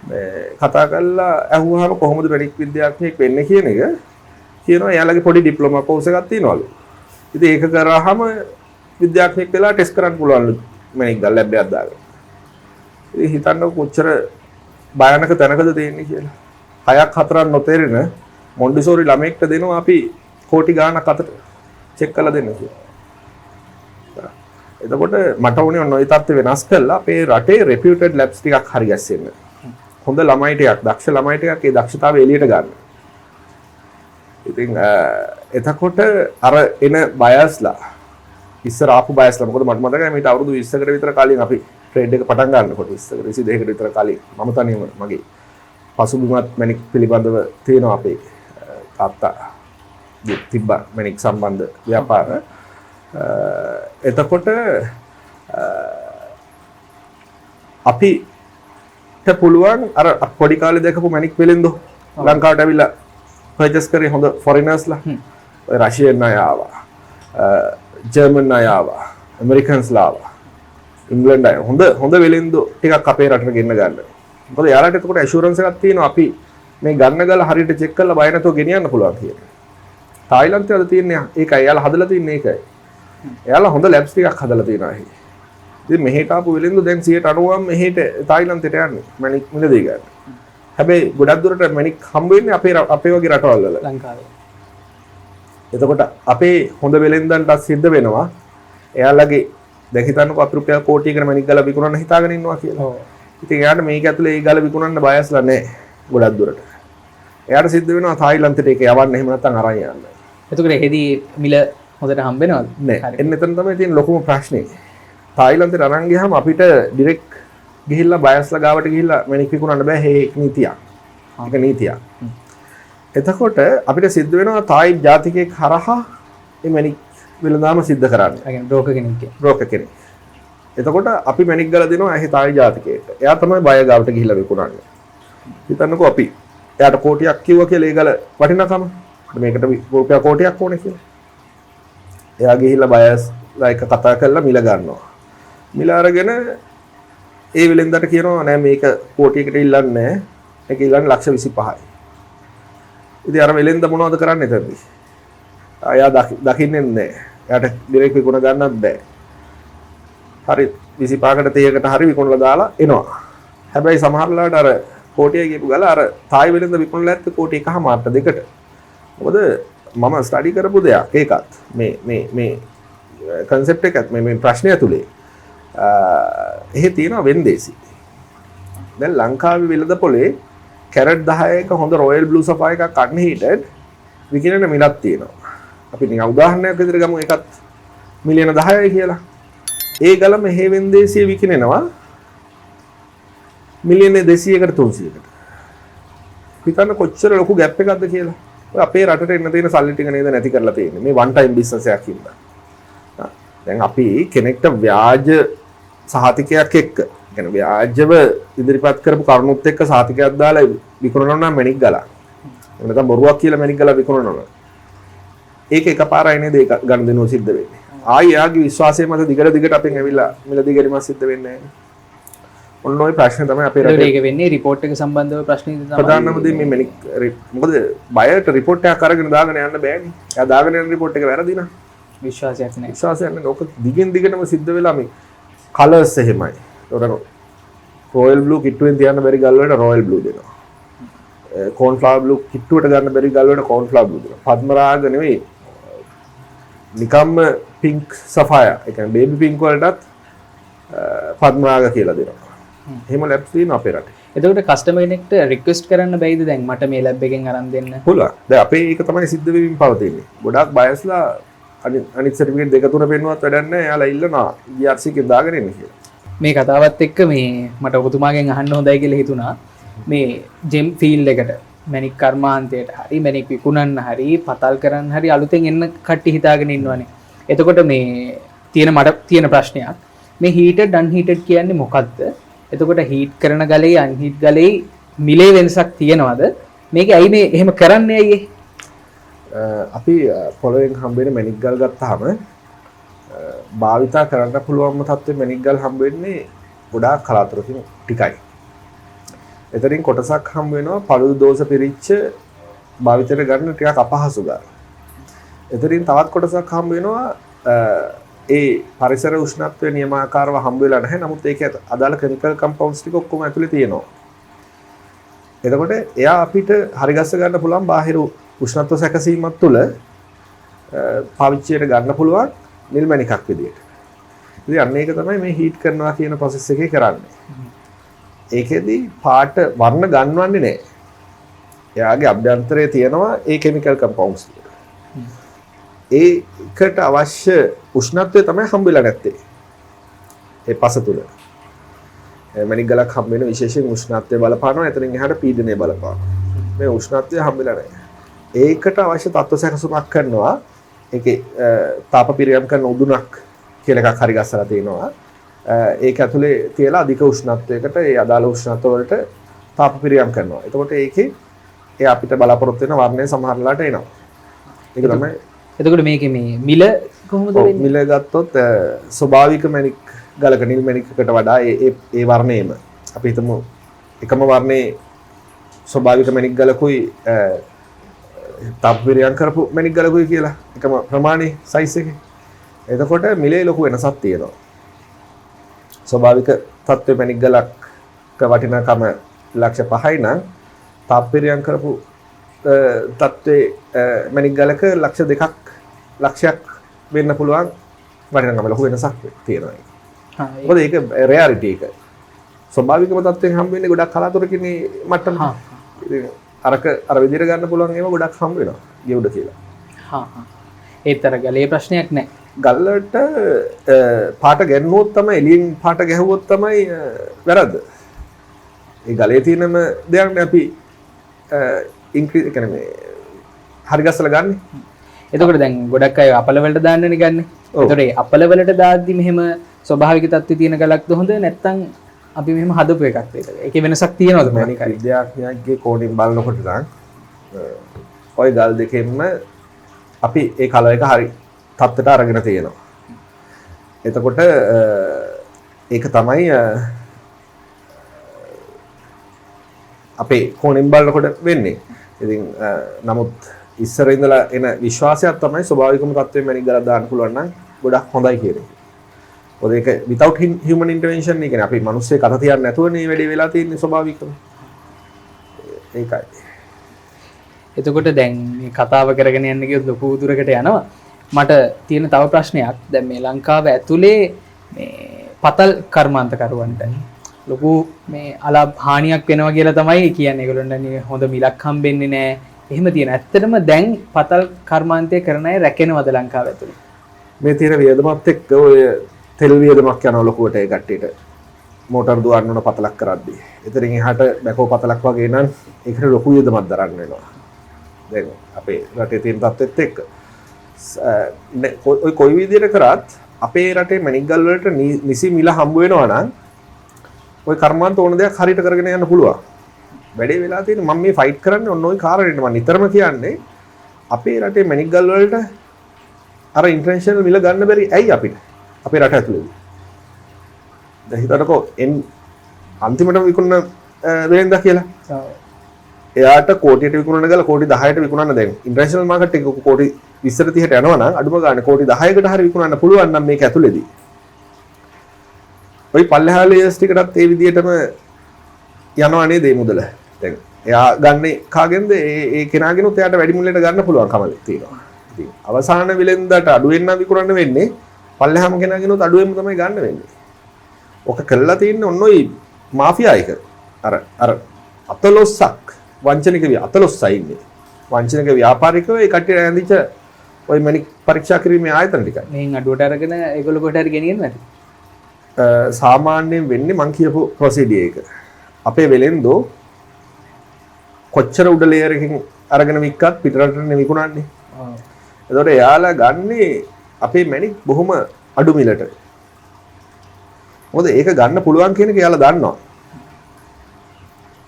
මේ කතා කරලා අහුවාම කොහොමද මැණික් විද්‍යාඥයෙක් වෙන්නේ කියන එක කියනවා එයාලගේ පොඩි ඩිප්ලෝමා කෝස් එකක් තියෙනවලු. ඉතින් ඒක කරාම විද්‍යාඥයෙක් වෙලා ටෙස්ට් කරන්න පුළුවන්ලු මැණික් ගල් ලැබ් එකක් දාගෙන. ඉතින් හිතන්න කොච්චර භයානක තැනකද තියෙන්නේ කියලා. 6ක් 4ක් නොතේරෙන මොන්ඩිසෝරි ළමෙක්ට දෙනවා අපි කෝටි ගාණක් අතට චෙක් කරලා දෙන්න කියලා. එතකොට මට ඕනේ ඔන්න ඔය තත්ත්ව වෙනස් කරලා අපේ රටේ රෙපියුටඩ් ලැබ්ස් ටිකක් හරි ගැස්සෙන්න. හොඳ ළමයි ටිකක්, දක්ෂ ළමයි ටිකක් ඒ දක්ෂතාවය එළියට ගන්න. ඉතින් එතකොට අර එන බයස්ලා ඉස්සර ආපු බයස්ලා මොකද මට මතකයි මේට අවුරුදු 20කට විතර කලින් අපි ට්‍රේඩ් එක පටන් ගන්නකොට 20කට 22කට විතර කලින් මම තනියම මගේ පසුබිමත් මැණික් පිළිබඳව තියෙනවා අපේ තාත්තා තිබ්බ මැණික් සම්බන්ධ ව්‍යාපාර. එතකොට අපිට පුළුවන් අර පොඩි කාලේ දැකපු මැණික් වෙලෙන්දෝ ලංකාවට ඇවිල්ලා පර්චේස් කරේ හොඳ ෆොරිනර්ස්ලා. ඔය රෂියන් අය ආවා, ජර්මන් අය ආවා, ඇමරිකන්ස්ලා ආවා, ඉංග්ලන්ඩ් අය හොඳ වෙලෙන්දෝ ටිකක් අපේ රටට ගෙන්න ගන්න. මොකද යාළුවට එතකොට ඇෂුරන්ස් එකක් තියෙනවා අපි මේ ගන්න ගල හරියට චෙක් කරලා බය නැතුව ගෙනියන්න පුළුවන් කියලා. තායිලන්තයේ අද තියෙන්නේ ඒකයි. එයාලා හදලා තින්නේ ඒකයි. එයාලා හොඳ ලැබ්ස් ටිකක් හදලා තියෙනවා එහි. ඉතින් මෙහෙට ආපු වෙලෙන්දු දැන් 90%ක් මෙහෙට තායිලන්තයට යන්නේ මැණික් මිලදී ගන්න. හැබැයි ගොඩක් දුරට මැණික් හම්බ වෙන්නේ අපේ වගේ රටවල් වල. ලංකාවේ. එතකොට අපේ හොඳ වෙලෙන්දන්ට සිද්ධ වෙනවා එයාලගේ දැන් හිතන්නකෝ අපි රුපියල් කෝටියකට මැණික් ගල විකුණන්න හිතාගෙන ඉන්නවා කියලා. ඔව්. ඉතින් එයාට මේක ඇතුලේ ඒ ගල විකුණන්න බයස්ලා නැහැ ගොඩක් දුරට. එයාට සිද්ධ වෙනවා තායිලන්තයට ඒක යවන්න එහෙම නැත්නම් අරන් යන්න. එතකොට එහෙදී මිල හොඳට හම්බ වෙනවද? නෑ. එන්න එතන තමයි තියෙන ලොකුම ප්‍රශ්නේ. තායිලන්තයට අරන් ගියාම අපිට ඩිරෙක්ට් ගිහිල්ලා බයස්ලා ගාවට ගිහිල්ලා මැණික් විකුණන්න බෑ. ඒක නීතියක්. ඒක නීතියක්. එතකොට අපිට සිද්ධ වෙනවා තායි ජාතිකයෙක් හරහා මේ මැණික් වෙළඳාම සිද්ධ කරන්න. ඒ කියන්නේ බ්‍රෝකර් කෙනෙක්. බ්‍රෝකර් කෙනෙක්. එතකොට අපි මැණික් ගල දෙනවා ඇහි තායි ජාතිකයට. එයා තමයි බය ගාවට ගිහිල්ලා විකුණන්නේ. හිතන්නකෝ අපි එයාට කෝටියක් කිව්වා කියලා ඒ ගල වටිනකම මේකට රුපියල් කෝටියක් ඕනේ කියලා. එයා ගිහිල්ලා බයස්ලා එක කතා කරලා මිල ගන්නවා. මිල අරගෙන ඒ වෙලෙන්දට කියනවා නෑ මේක කෝටියකට ඉල්ලන්නේ නෑ. ඒක ඉල්ලන්නේ ලක්ෂ 25යි. ඉතින් අර වෙලෙන්ද මොනවද කරන්නේ එතනදී? එයා දකින්නේ නෑ. එයාට ඩිරෙක්ට් විකුණ ගන්නත් බෑ. හරි 25කට 30කට හරි විකුණලා දාලා එනවා. හැබැයි සමහරලාට අර කෝටිය කියපු ගල අර තායි වෙලෙන්ද විකුණලා ඇත්ත කෝටි 1.5 දෙකට. මොකද මම ස්ටඩි කරපු දෙයක් ඒකත් මේ කන්සෙප්ට් එකත් මේ ප්‍රශ්නය ඇතුලේ එහෙ තියෙනවා වෙන්දේසි. දැන් ලංකාවේ වෙළඳ පොලේ කැරට් 10ක හොඳ රොයල් බ්ලූ සෆා එකක් අන්හීටඩ් විකිනෙන මිලක් තියෙනවා. අපි නිකන් උදාහරණයක් විදිහට ගමු ඒකත් මිලියන 10යි කියලා. ඒ ගල මෙහෙ වෙන්දේසිය විකිනෙනවා මිලියන 200කට 300කට. හිතන්න කොච්චර ලොකු ગેප් එකක්ද කියලා. ඔය අපේ රටට එන්න තියෙන සල්ලි ටික නේද නැති කරලා තියෙන්නේ. මේ වන් ටයිම් බිස්නස් එකක් හින්දා. දැන් අපි කෙනෙක්ට ව්‍යාජ සහතිකයක් එක්ක කියන්නේ ව්‍යාජව ඉදිරිපත් කරපු කරුණුත් එක්ක සහතිකයක් දාලා විකුණනවා නම් මැණික් ගලක්. එහෙම නැත්නම් බොරුවක් කියලා මැණික් ගලක් විකුණනවා. ඒක එකපාරයි නේද ඒක ගන්න දෙනව සිද්ධ වෙන්නේ. ආයි යාගේ විශ්වාසය මත දිගට අපෙන් ඇවිල්ලා මිලදී ගැනීමක් සිද්ධ වෙන්නේ නැහැ. ඔන්න ඔය ප්‍රශ්නේ තමයි අපේ රටේ ඒක වෙන්නේ රිපෝට් එක සම්බන්ධව ප්‍රශ්න ප්‍රධානම දේ මේ මැනික් මොකද බයට රිපෝට් එකක් අරගෙන දාගෙන යන්න බෑනේ. එයා දාගෙන යන රිපෝට් එක වැරදි නා. විශ්වාසයක් නැහැ. විශ්වාසයක් නැහැ. ඕක දිගින් දිගටම සිද්ධ වෙලා මේ කලර්ස් එහෙමයි. ඒකට රොයල් බ්ලූ කිට්ටුවෙන් තියන්න බැරි ගල් වලට රොයල් බ්ලූ දෙනවා. කෝන්ෆ්ලවර් බ්ලූ කිට්ටුවට ගන්න බැරි ගල් වලට කෝන්ෆ්ලවර් බ්ලූ දෙනවා. පද්මරාග නෙවෙයි. නිකම්ම පින්ක් සෆයර්. ඒ කියන්නේ බේබි පින්ක් වලටත් පද්මරාග කියලා දෙනවා. එහෙම ලැබ්ස් තියෙනවා අපේ රටේ. එතකොට කස්ටමර් කෙනෙක්ට රික්වෙස්ට් කරන්න බැයිද දැන් මට මේ ලැබ් එකෙන් අරන් දෙන්න? පුළුවන්. දැන් අපේ ඒක තමයි සිද්ධ වෙමින් පවතින්නේ. ගොඩාක් බයස්ලා අනිත් සර්ටිෆිකේට් දෙක තුන පෙන්නුවත් වැඩක් නැහැ. එයාලා ඉල්ලනවා ERC එකෙන් දාගෙන එන්න කියලා. මේ කතාවත් එක්ක මේ මට ඔබතුමාගෙන් අහන්න හොඳයි කියලා හිතුණා. මේ ජෙම් ෆීල්ඩ් එකට මැනික් කර්මාන්තයට හරි මැනික් විකුණන්න හරි පතල් කරන්න හරි අලුතෙන් එන්න කට්ටිය හිතාගෙන ඉන්නවනේ. එතකොට මේ මට තියෙන ප්‍රශ්නයක්. මේ හීටඩ් අන්හීටඩ් කියන්නේ මොකක්ද? එතකොට හීට් කරන ගලේ අන්හීට් ගලේ මිලේ වෙනසක් තියෙනවද? මේක ඇයි මේ එහෙම කරන්නේ ඇයි? අපි පොළොවෙන් හම්බෙන මැනික් ගල් ගත්තාම භාවිතා කරන්න පුළුවන්ම තත්ත්වෙ මැනික් ගල් හම්බ වෙන්නේ ගොඩාක් කලාතුරකින් ටිකයි. එතනින් කොටසක් හම්බ වෙනවා පළුදු දෝෂ පිරිච්ච භාවිතයට ගන්න ටිකක් අපහසු ගල්. එතනින් තවත් කොටසක් හම්බ වෙනවා ඒ පරිසර උෂ්ණත්වය නියමාකාරව හම්බ වෙලා නැහැ. නමුත් ඒකේ අදාළ කෙමිකල් කම්පවුන්ඩ්ස් ටික ඔක්කොම ඇතුලේ තියෙනවා. එතකොට එයා අපිට හරි ගස්ස ගන්න පුළුවන් බාහිර උෂ්ණත්ව සැකසීමක් තුළ පාවිච්චියට ගන්න පුළුවන් නිල් මැණිකක් විදියට. ඉතින් අන්න ඒක තමයි මේ හීට් කරනවා කියන process එකේ කරන්නේ. ඒකෙදි පාට වර්ණ ගන්නවන්නේ නැහැ. එයාගේ අභ්‍යන්තරයේ තියෙනවා ඒ කෙමිකල් කම්පවුන්ඩ්ස්. ඒකට අවශ්‍ය උෂ්ණත්වය තමයි හම්බෙලා නැත්තේ. ඒ පස තුල. මැණික් ගලක් හම්බ වෙන විශේෂයෙන් උෂ්ණත්වය බලපානවා. එතනින් එහාට පීඩනය බලපානවා. මේ උෂ්ණත්වය හම්බෙලා නැහැ. ඒකට අවශ්‍ය තත්ත්ව සැකසුමක් කරනවා. ඒකේ තාප පිරියම් කරන උදුනක් කියලා එකක් හරි ගස්සලා තියෙනවා. ඒක ඇතුලේ තියලා අධික උෂ්ණත්වයකට ඒ අදාළ උෂ්ණත්ව වලට තාප පිරියම් කරනවා. එතකොට ඒකේ ඒ අපිට බලාපොරොත්තු වෙන වර්ණය සමහර වෙලාවට එනවා. ඒක තමයි. එතකොට මේකේ මේ මිල කොහොමද වෙන්නේ? මිල ගත්තොත් ස්වභාවික මැණික් ගලක නිල් මැණිකකට වඩා ඒ වර්ණයේම අපි හිතමු එකම වර්ණයේ ස්වභාවික මැණික් ගලකුයි තාප පිරියම් කරපු මැණික් ගලකුයි කියලා එකම ප්‍රමාණයේ සයිස් එකේ. එතකොට මිලේ ලොකු වෙනසක් තියෙනවා. ස්වභාවික තත්ත්ව මැණික් ගලක වටිනාකම ලක්ෂ 5යි නම් තාප පිරියම් කරපු තත්ත්වයේ මැණික් ගලක ලක්ෂ 2ක් ලක්ෂයක් වෙන්න පුළුවන් වටිනාකම ලොකු වෙනසක් තියෙනවා. මොකද ඒක රෙයාරිටි එක. ස්වභාවිකම තත්ත්වයෙන් හම්බ වෙන්නේ ගොඩක් කලාතුරකින් මට්ටම. ඉතින් අර විදිහට ගන්න පුළුවන් ඒවා ගොඩක් හම්බ වෙනවා. ගෙවුඩ කියලා. ඒතර ගලේ ප්‍රශ්නයක් නැහැ. ගල්ලට පාට ගැන්නුවොත් තමයි එළියෙන් පාට ගැහුවොත් තමයි වැරද්ද. ඒ ගලේ තියෙනම දෙයක් නේ අපි ඉන්ක්‍රීස් කියන්නේ හරි ගස්සලා ගන්න. එතකොට දැන් ගොඩක් අය අපල වලට දාන්නනේ ගන්න. එතකොට ඒ අපල වලට දාද්දි මෙහෙම ස්වභාවික තත්ත්වයේ තියෙන ගලක්ද හොඳ නැත්නම් අපි මෙහෙම හදපු එකක්ද ඒක? ඒකේ වෙනසක් තියෙනවද මොනික හරි? විද්‍යාඥයෙක්ගේ කෝණයෙන් බලනකොට නම් ওই ගල් දෙකෙන්ම අපි ඒ කලර් එක හරි තත්ත්වයට අරගෙන තියෙනවා. එතකොට ඒක තමයි අපේ කෝණයෙන් බලනකොට වෙන්නේ. ඉතින් නමුත් ඉස්සර ඉඳලා එන විශ්වාසයක් තමයි ස්වභාවිකම තත්ත්වයෙන් මැණික් ගලක් දාන්න පුළුවන් නම් ගොඩක් හොඳයි කියන්නේ. මොකද ඒක without human intervention නේ කියන්නේ අපි මිනිස්සේ කත තියන්නේ නැතුවනේ වැඩේ වෙලා තියෙන්නේ ස්වභාවිකව. ඒකයි. එතකොට දැන් මේ කතාව කරගෙන යන්න ගියොත් ලොකු දුරකට යනවා. මට තියෙන තව ප්‍රශ්නයක් දැන් මේ ලංකාව ඇතුලේ මේ පතල් කර්මාන්තකරුවන්ට ලොකු මේ අලාභ හානියක් වෙනවා කියලා තමයි කියන්නේ. ඒගොල්ලන්ට හොඳ මිලක් හම්බෙන්නේ නැහැ. එහෙම තියෙන. ඇත්තටම දැන් පතල් කර්මාන්තය කරන අය රැකෙනවද ලංකාව ඇතුලේ? මේ තියෙන වියදමත් එක්ක ඔය තෙල් වියදමක් යනවා ලොකුවට ඒ කට්ටියට. මෝටර් දුවන්න ඕන පතලක් කරද්දී. එතනින් එහාට බැකෝ පතලක් වගේ නම් ඒකට ලොකු වියදමක් දරන්න වෙනවා. දැන් අපේ රටේ තියෙන තත්ත්වෙත් එක්ක ඔය කොයි විදිහට කරත් අපේ රටේ මැණික් ගල් වලට නිසි මිල හම්බ වෙනවා නම් ඔය කර්මාන්ත ඕන දෙයක් හරියට කරගෙන යන්න පුළුවන්. වැඩේ වෙලා තියෙන මම මේ ෆයිට් කරන්නේ ඔන්න ඔය කාරණේට මම නිතරම කියන්නේ අපේ රටේ මැණික් ගල් වලට අර ඉන්ටර්නැෂනල් මිල ගන්න බැරි ඇයි අපිට අපේ රට ඇතුළේ දැන් හිතන්නකෝ අන්තිමට විකුණන වෙලෙන්දා කියලා. එයාට කෝටියට විකුණන ගාලා කෝටි 10ට විකුණන්න දැන් ඉන්ටර්නැෂනල් මාකට් එක කෝටි 20 30ට යනවා නම් අඩුම ගානේ කෝටි 10කට හරි විකුණන්න පුළුවන් නම් මේක ඇතුලේදී. ওই පල්ලෙහා ලේයර්ස් ටිකටත් ඒ විදිහටම යනවා නේද මේ මුදල. දැන් එයා ගන්න කාගෙන්ද ඒ කෙනාගෙනුත් එයාට වැඩි මුල්ලට ගන්න පුළුවන් කමක් තියෙනවා. ඉතින් අවසාන විලෙන්දට අඩුවෙන් නම් විකුණන්න වෙන්නේ පල්ලෙහාම කෙනාගෙනුත් අඩුවෙන්ම තමයි ගන්න වෙන්නේ. ඔක කළා තියෙන්නේ ඔන්න ඔය මාෆියා එක. අර අතලොස්සක් වංචනික අතලොස්සයි ඉන්නේ. වංචනික ව්‍යාපාරිකයෝ ඒ කට්ටිය ඇඳිච්ච ඔය මැනික් පරීක්ෂා කිරීමේ ආයතන ටිකයි. මෙහෙන් අඩුවට අරගෙන ඒගොල්ලෝ කොට හරි ගෙනියන්නේ නැති. සාමාන්‍යයෙන් වෙන්නේ මං කියපු ප්‍රොසීඩියර් එක. අපේ වෙලෙන්දෝ කොච්චර උඩ ලේයර් එකකින් අරගෙන වික්කත් පිටරටනේ විකුණන්නේ. එතකොට එයාලා ගන්නේ අපේ මැනික් බොහොම අඩු මිලට. මොකද ඒක ගන්න පුළුවන් කියන එක එයාලා දන්නවා.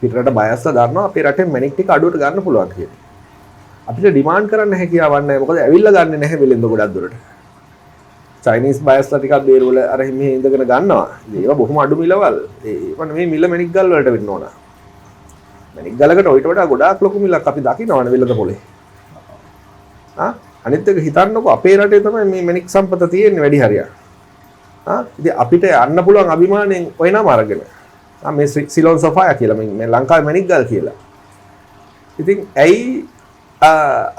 පිටරට බයස්ලා දන්නවා අපේ රටේ මැනික් ටික අඩුවට ගන්න පුළුවන් කියලා. අපිට ඩිමාන්ඩ් කරන්න හැකියාවක් නැහැ. මොකද ඇවිල්ලා ගන්නේ නැහැ වෙලෙන්ද ගොඩක් දුරට. චයිනීස් බයස්ලා ටිකක් බේරුවල අර මෙහෙ ඉඳගෙන ගන්නවා. ඒවා බොහොම අඩු මිලවල්. ඒවා නෙමෙයි මිල මැනික් ගල් වලට වෙන්න ඕන. මැනික් ගලකට ඔයිට වඩා ගොඩාක් ලොකු මිලක් අපි දකින්නවනේ වෙලඳ පොලේ. අනිත් එක හිතන්නකෝ අපේ රටේ තමයි මේ මැනික් සම්පත තියෙන්නේ වැඩි හරියක්. ඉතින් අපිට යන්න පුළුවන් අභිමාණයෙන් ඔය නම අරගෙන. මේ සිලොන් සොෆාය කියලා මේ ලංකාවේ මැනික් ගල් කියලා. ඉතින් ඇයි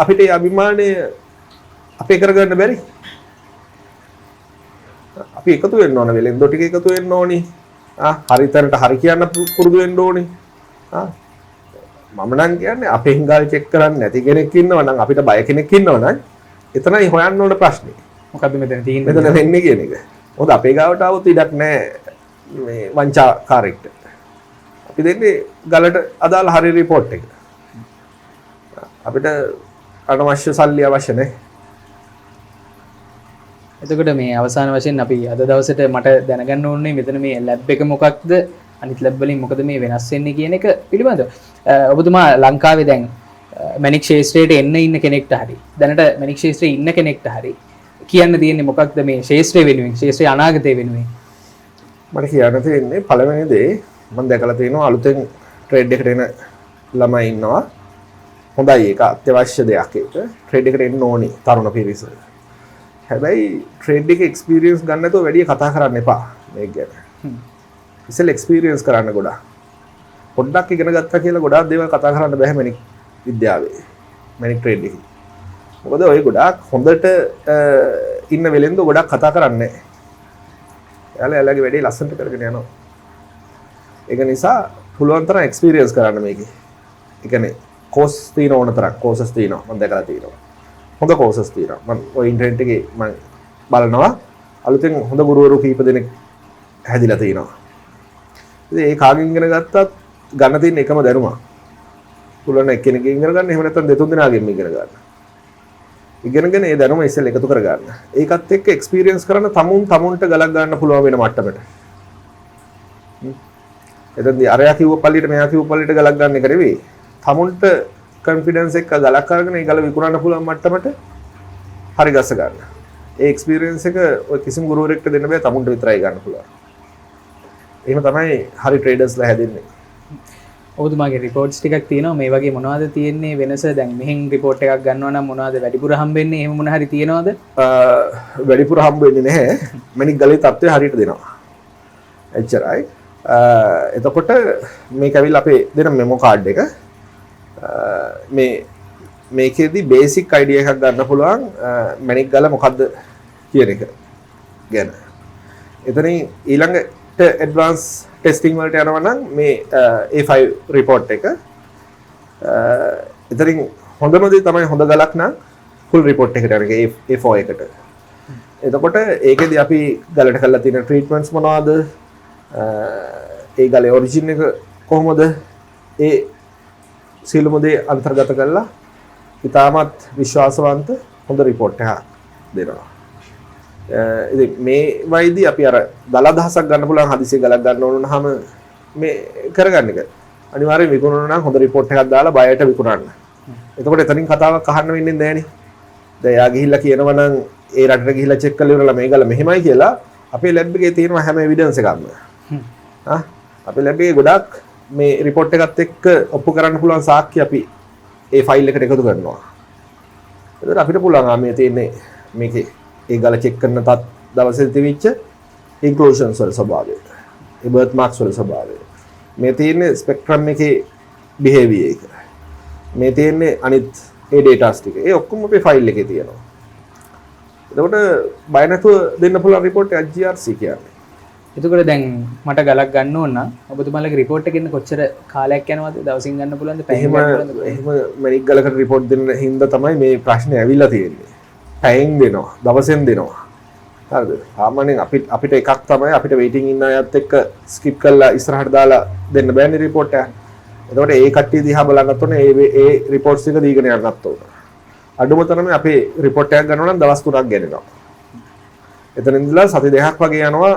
අපිට මේ අභිමානය අපේ කරගන්න බැරි? අපි එකතු වෙන්න ඕන වෙලෙන්දෝ ටික එකතු වෙන්න ඕනි. හරි තැනට හරි කියන්න පුරුදු වෙන්න ඕනි. මම නම් කියන්නේ අපේ හිඟල් චෙක් කරන්නේ නැති කෙනෙක් ඉන්නවා නම් අපිට බය කෙනෙක් ඉන්නවා නම් එතනයි හොයන්න ඕන ප්‍රශ්නේ. මොකද්ද මෙතන තියෙන්නේ? මෙතන වෙන්නේ කියන එක. මොකද අපේ ගාවට આવුත් ඉඩක් නැහැ මේ වංචාකාරයෙක්ට. අපි දෙන්නේ ගලට අදාළ හරි report එක. අපිට අනවශ්‍ය සල්ලි අවශ්‍ය නැහැ. එතකොට මේ අවසාන වශයෙන් අපි අද දවසට මට දැනගන්න ඕනේ මෙතන මේ ලැබ් එක මොකක්ද අනිත් ලැබ් වලින් මොකද මේ වෙනස් වෙන්නේ කියන එක පිළිබඳව. ඔබතුමා ලංකාවේ දැන් මැනික් ශාස්ත්‍රයට එන්න ඉන්න කෙනෙක්ට හරි දැනට මැනික් ශාස්ත්‍රයේ ඉන්න කෙනෙක්ට හරි කියන්න තියෙන්නේ මොකක්ද මේ ශාස්ත්‍රය වෙනුවෙන් ශාස්ත්‍රයේ අනාගතය වෙනුවෙන්? මට කියන්න තියෙන්නේ පළවෙනි දේ මම දැකලා තියෙනවා අලුතෙන් ට්‍රේඩ් එකට එන ළමයි ඉන්නවා. හොඳයි ඒක අත්‍යවශ්‍ය දෙයක් ඒක. ට්‍රේඩ් එකට එන්න ඕනි තරුණ පිරිස. හැබැයි ට්‍රේඩ් එක එක්ස්පීරියන්ස් ගන්න නැතුව වැඩි කතා කරන්න එපා මේක ගැන. ඉතින් එක්ස්පීරියන්ස් කරන්න ගොඩක්. පොඩ්ඩක් ඉගෙන ගත්තා කියලා ගොඩාක් දේවල් කතා කරන්න බෑ මැනික් විද්‍යාවේ. මැනික් ට්‍රේඩ් එකේ. මොකද ඔය ගොඩාක් හොඳට ඉන්න වෙලෙන්ද ගොඩක් කතා කරන්නේ නැහැ. එයාලා එයාලගේ වැඩේ ලස්සනට කරගෙන යනවා. ඒක නිසා පුළුවන් තරම් එක්ස්පීරියන්ස් කරන්න මේකේ. ඒ කියන්නේ කෝස් තියෙන ඕන තරම් කෝසස් තියෙනවා මම දැකලා තියෙනවා. හොඳ කෝසස් තියෙනවා. මම ඔය ඉන්ටර්නෙට් එකේ මම බලනවා අලුතෙන් හොඳ ගුරුවරු කීප දෙනෙක් හැදිලා තියෙනවා. ඉතින් ඒ කාගෙන් ඉගෙන ගත්තත් ගන්න තියෙන එකම දැනුම. පුළුවන් එක්කෙනෙක්ගෙන් ඉගෙන ගන්න එහෙම නැත්නම් දෙතුන් දෙනාගෙන් ඉගෙන ගන්න. ඉගෙනගෙන ඒ දැනුම ඉස්සෙල් එකතු කර ගන්න. ඒකත් එක්ක එක්ස්පීරියන්ස් කරන තමුන්ට ගලක් ගන්න පුළුවන් වෙන මට්ටමට. එතෙන්දී අරයා කිව්ව පල්ලියට මෙයා කිව්ව පල්ලියට ගලක් ගන්න එක නෙවෙයි. තමුන්ට කොන්ෆිඩන්ස් එක ගලක් අරගෙන ඒ ගල විකුණන්න පුළුවන් මට්ටමට හරි ගස්ස ගන්න. ඒ එක්ස්පීරියන්ස් එක ඔය කිසිම ගුරුවරයෙක්ට දෙන්න බෑ තමුන්ට විතරයි ගන්න පුළුවන්. එහෙම තමයි හරි ට්‍රේඩර්ස්ලා හැදෙන්නේ. ඔබතුමාගේ රිපෝට්ස් ටිකක් තියෙනවා මේ වගේ මොනවද තියෙන්නේ වෙනස දැන් මෙහෙන් රිපෝට් එකක් ගන්නවා නම් මොනවද වැඩිපුර හම්බෙන්නේ එහෙම මොන හරි තියෙනවද? වැඩිපුර හම්බ වෙන්නේ නැහැ. මැනික් ගලේ තත්ත්වය හරියට දෙනවා. එච්චරයි. එතකොට මේක ඇවිල්ලා අපේ දෙන මෙමෝ කාඩ් එක මේකේදී බේසික් අයිඩියා එකක් ගන්න පුළුවන් මැනික් ගල මොකද්ද කියන එක ගැන. එතනින් ඊළඟට ඇඩ්වාන්ස් ටෙස්ටිං වලට යනවා නම් මේ A5 report එක එතනින් හොඳම දේ තමයි හොඳ ගලක් නම් full report එකට යන එක A4 එකට. එතකොට ඒකෙදි අපි ගලට කරලා තියෙන ට්‍රීට්මන්ට්ස් මොනවද? ඒ ගලේ ඔරිජින් එක කොහොමද? ඒ සියලුම දේ අන්තර්ගත කරලා ඉතාමත් විශ්වාසවන්ත හොඳ report එකක් දෙනවා. ඉතින් මේ වයිදී අපි අර දල දහසක් ගන්න පුළුවන් හදිසිය ගලක් ගන්න ඕන නම් මේ කරගන්න එක. අනිවාර්යෙන් විකුණන නම් හොඳ report එකක් දාලා බයට විකුණන්න. එතකොට එතනින් කතාවක් අහන්න වෙන්නේ නැහැ නේ. දැන් යා ගිහිල්ලා කියනවා නම් ඒ රටට ගිහිල්ලා චෙක් කරලා ඉවරලා මේ ගල මෙහෙමයි කියලා අපේ ලැබ් එකේ තියෙනවා හැම එවිඩන්ස් එකක්ම. අපි ලැබේ ගොඩක් මේ රිපෝට් එකත් එක්ක ඔප්පු කරන්න පුළුවන් සාක්ෂි අපි ඒ ෆයිල් එකට එකතු කරනවා. එතකොට අපිට පුළුවන් මේ තියෙන්නේ මේකේ ඒ ගල චෙක් කරන තත් දවසේ තිබිච්ච ඉන්ක්ලූෂන්ස් වල ස්වභාවය. ඒ බර්ත් මාක්ස් වල ස්වභාවය. මේ තියෙන්නේ ස්පෙක්ට්‍රම් එකේ බිහේවියර් එක. මේ තියෙන්නේ අනිත් ඒ ඩේටාස් ටික. ඒ ඔක්කොම අපේ ෆයිල් එකේ තියෙනවා. එතකොට බය නැතුව දෙන්න පුළුවන් රිපෝට් එක GRC කියන්නේ. එතකොට දැන් මට ගලක් ගන්න ඕන නම් ඔබතුමාලගේ රිපෝට් එකකින් කොච්චර කාලයක් යනවද? දවසින් ගන්න පුළුවන්ද? පැයෙන් ගන්න පුළුවන්ද? එහෙම මැනික් ගලකට රිපෝට් දෙන්න හින්දා තමයි මේ ප්‍රශ්නේ ඇවිල්ලා තියෙන්නේ. පැයෙන් දෙනවා, දවසෙන් දෙනවා. හරිද? සාමාන්‍යයෙන් අපිට එකක් තමයි අපිට වෙයිටින් ඉන්න අයත් එක්ක ස්කිප් කරලා ඉස්සරහට දාලා දෙන්න බෑනේ රිපෝට් එක. එතකොට ඒ කට්ටිය දිහා බලන්නත් ඕනේ ඒ රිපෝට්ස් එක දීගෙන යන්නත් ඕනේ. අඩුම තරමේ අපේ රිපෝට් එකක් ගන්නවා නම් දවස් 3ක් ගෙනෙනවා. එතන ඉඳලා සති 2ක් වගේ යනවා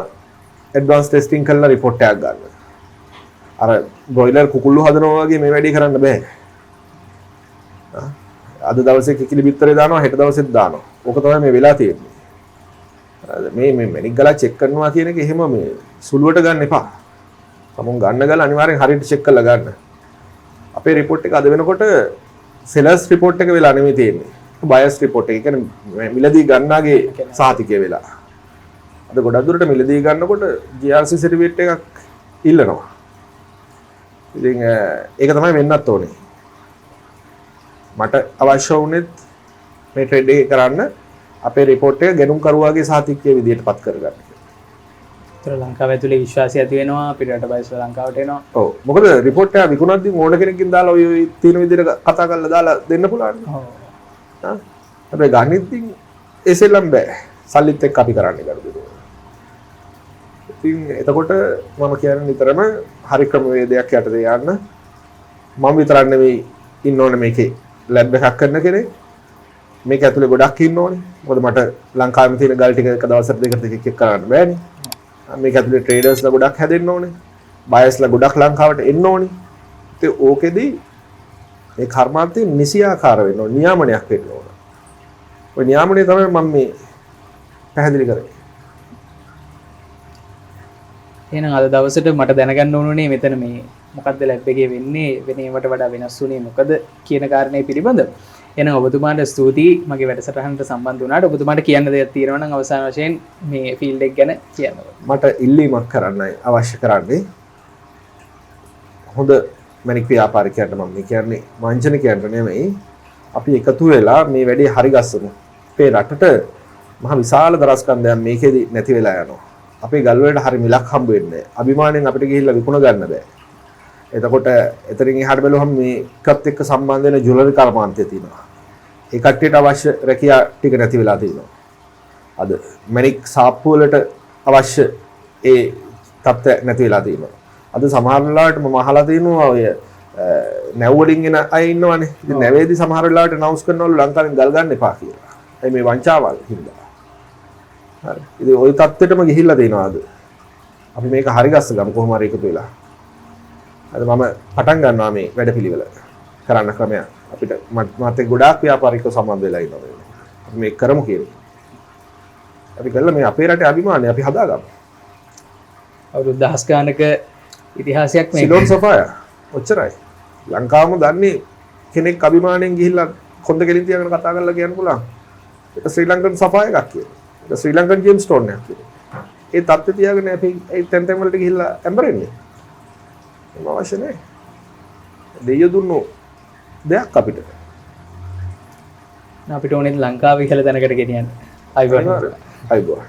ඇඩ්වාන්ස් ටෙස්ටිං කරලා රිපෝට් එකක් ගන්න. අර බ්‍රොයිලර් කුකුල්ලු හදනවා වගේ මේ වැඩේ කරන්න බෑ. අද දවසේ කිකිලි බිත්තරේ දානවා හෙට දවසෙත් දානවා. ඕක තමයි මේ වෙලා තියෙන්නේ. මේ මැනික් ගල චෙක් කරනවා කියන එක එහෙම මේ සුළුවට ගන්න එපා. තමුන් ගන්න ගල අනිවාර්යෙන් හරියට චෙක් කරලා ගන්න. අපේ රිපෝට් එක අද වෙනකොට සෙලර්ස් රිපෝට් එක වෙලා නෙමෙයි තියෙන්නේ. බයස් රිපෝට් එක. ඒ කියන්නේ මිලදී ගන්නාගේ සාතිකය වෙලා. අද ගොඩක් දුරට මිලදී ගන්නකොට GRC සර්ටිෆිකේට් එකක් ඉල්ලනවා. ඉතින් ඒක තමයි වෙන්නත් ඕනේ. මට අවශ්‍ය වුණෙත් මේ ට්‍රේඩ් එක කරන්න අපේ රිපෝට් එක ගැනුම් කරුවාගේ සාතිකය විදියට පත් කරගන්න. ඒතර ලංකාව ඇතුලේ විශ්වාසය ඇති වෙනවා අපිට රට බයිස් ලංකාවට එනවා. ඔව්. මොකද රිපෝට් එක විකුණද්දී ඕන කෙනෙක්ගෙන් දාලා ඔය තියෙන විදියට කතා කරලා දාලා දෙන්න පුළුවන්. ඔව්. හා. හැබැයි ගණිතින් එසෙල්ලම් බෑ. සල්ලිත් එක්ක අපි කරන්නේ කරුදු. ඉතින් එතකොට මම කියන්නේ නිතරම හරි ක්‍රමවේදයක් යටතේ යන්න. මම විතරක් නෙවෙයි ඉන්න ඕනේ මේකේ ලැබ් එකක් කරන කෙනෙක්. මේක ඇතුලේ ගොඩක් ඉන්න ඕනේ. මොකද මට ලංකාවේ තියෙන ගල් ටික එක දවසට දෙකකට එක කරන්න බෑනේ. මේක ඇතුලේ ට්‍රේඩර්ස්ලා ගොඩක් හැදෙන්න ඕනේ. බයර්ස්ලා ගොඩක් ලංකාවට එන්න ඕනේ. ඉතින් ඕකෙදී මේ කර්මාන්තේ නිසියාකාර වෙන්න ඕනේ. නියාමනයක් වෙන්න ඕනේ. ඔය නියාමනය තමයි මම මේ පැහැදිලි කරේ. එහෙනම් අද දවසට මට දැනගන්න ඕනුනේ මෙතන මේ මොකද්ද ලැබ් එකේ වෙන්නේ වෙන ඒවට වඩා වෙනස් වුණේ මොකද කියන කාරණේ පිළිබඳව. එහෙනම් ඔබතුමාට ස්තුතියි මගේ වැඩසටහනට සම්බන්ධ වුණාට. ඔබතුමාට කියන්න දෙයක් තියෙනවා නම් අවසාන වශයෙන් මේ ෆීල්ඩ් එක ගැන කියන්න. මට ඉල්ලීමක් කරන්නයි අවශ්‍ය කරන්නේ. හොඳ මැනික් ව්‍යාපාරිකයන්ට මම කියන්නේ වංචනිකයන්ට නෙමෙයි. අපි එකතු වෙලා මේ වැඩේ හරි ගස්සමු. අපේ රටට මහ විශාල දරස්කන්ධයක් මේකෙදි නැති වෙලා යනවා. අපේ ගල් වලට හරි මිලක් හම්බ වෙන්නේ නැහැ. අභිමාණයෙන් අපිට ගිහිල්ලා විකුණ ගන්න බෑ. එතකොට එතනින් එහාට බැලුවම මේකත් එක්ක සම්බන්ධ වෙන ජුවලරි කර්මාන්තය තියෙනවා. ඒ කට්ටියට අවශ්‍ය රැකියා ටික නැති වෙලා තියෙනවා. අද මැනික් සාප්පු වලට අවශ්‍ය ඒ තත්ත්ව නැති වෙලා තියෙනවා. අද සමහර වෙලාවට මම අහලා තියෙනවා ඔය නැව් වලින් එන අය ඉන්නවනේ. ඉතින් නැවේදී සමහර වෙලාවට අනවුන්ස් කරනවලු ලංකාවෙන් ගල් ගන්න එපා කියලා. ඒ මේ වංචාවල් හින්දා. හරි. ඉතින් ওই තත්ත්වෙටම ගිහිල්ලා තියෙනවා අද. අපි මේක හරි ගස්ස ගමු කොහොම හරි එකතු වෙලා. අද මම පටන් ගන්නවා මේ වැඩපිළිවෙල කරන්න ක්‍රමයක්. අපිට මාත් එක්ක ගොඩාක් ව්‍යාපාරිකව සම්බන්ධ වෙලා ඉන්නවා. අපි මේක කරමු කියලා. අපි කළා මේ අපේ රටේ අභිමානය අපි හදාගමු. අවුරුදු දහස් ගානක ඉතිහාසයක් මේ සිලෝන් සොෆාය. ඔච්චරයි. ලංකාවම දන්නේ කෙනෙක් අභිමාණයෙන් ගිහිල්ලා කොන්ද කෙලින් තියාගෙන කතා කරලා කියන්න පුළුවන්. ඒක ශ්‍රී ලංකන් සොෆා එකක් කියලා. ඒක ශ්‍රී ලංකන් ජේම්ස් ස්ටෝන් එකක් කියලා. ඒ තත්ත්වය තියාගෙන අපි ඒ තැන් වලට ගිහිල්ලා ඇඹරෙන්නේ. ඒක අවශ්‍ය නැහැ. දෙයියෝ දුන්නු දෙයක් අපිට. අපිට ඕනේ ලංකාව ඉහළ තැනකට ගෙනියන්න. අයිබෝන්. අයිබෝන්.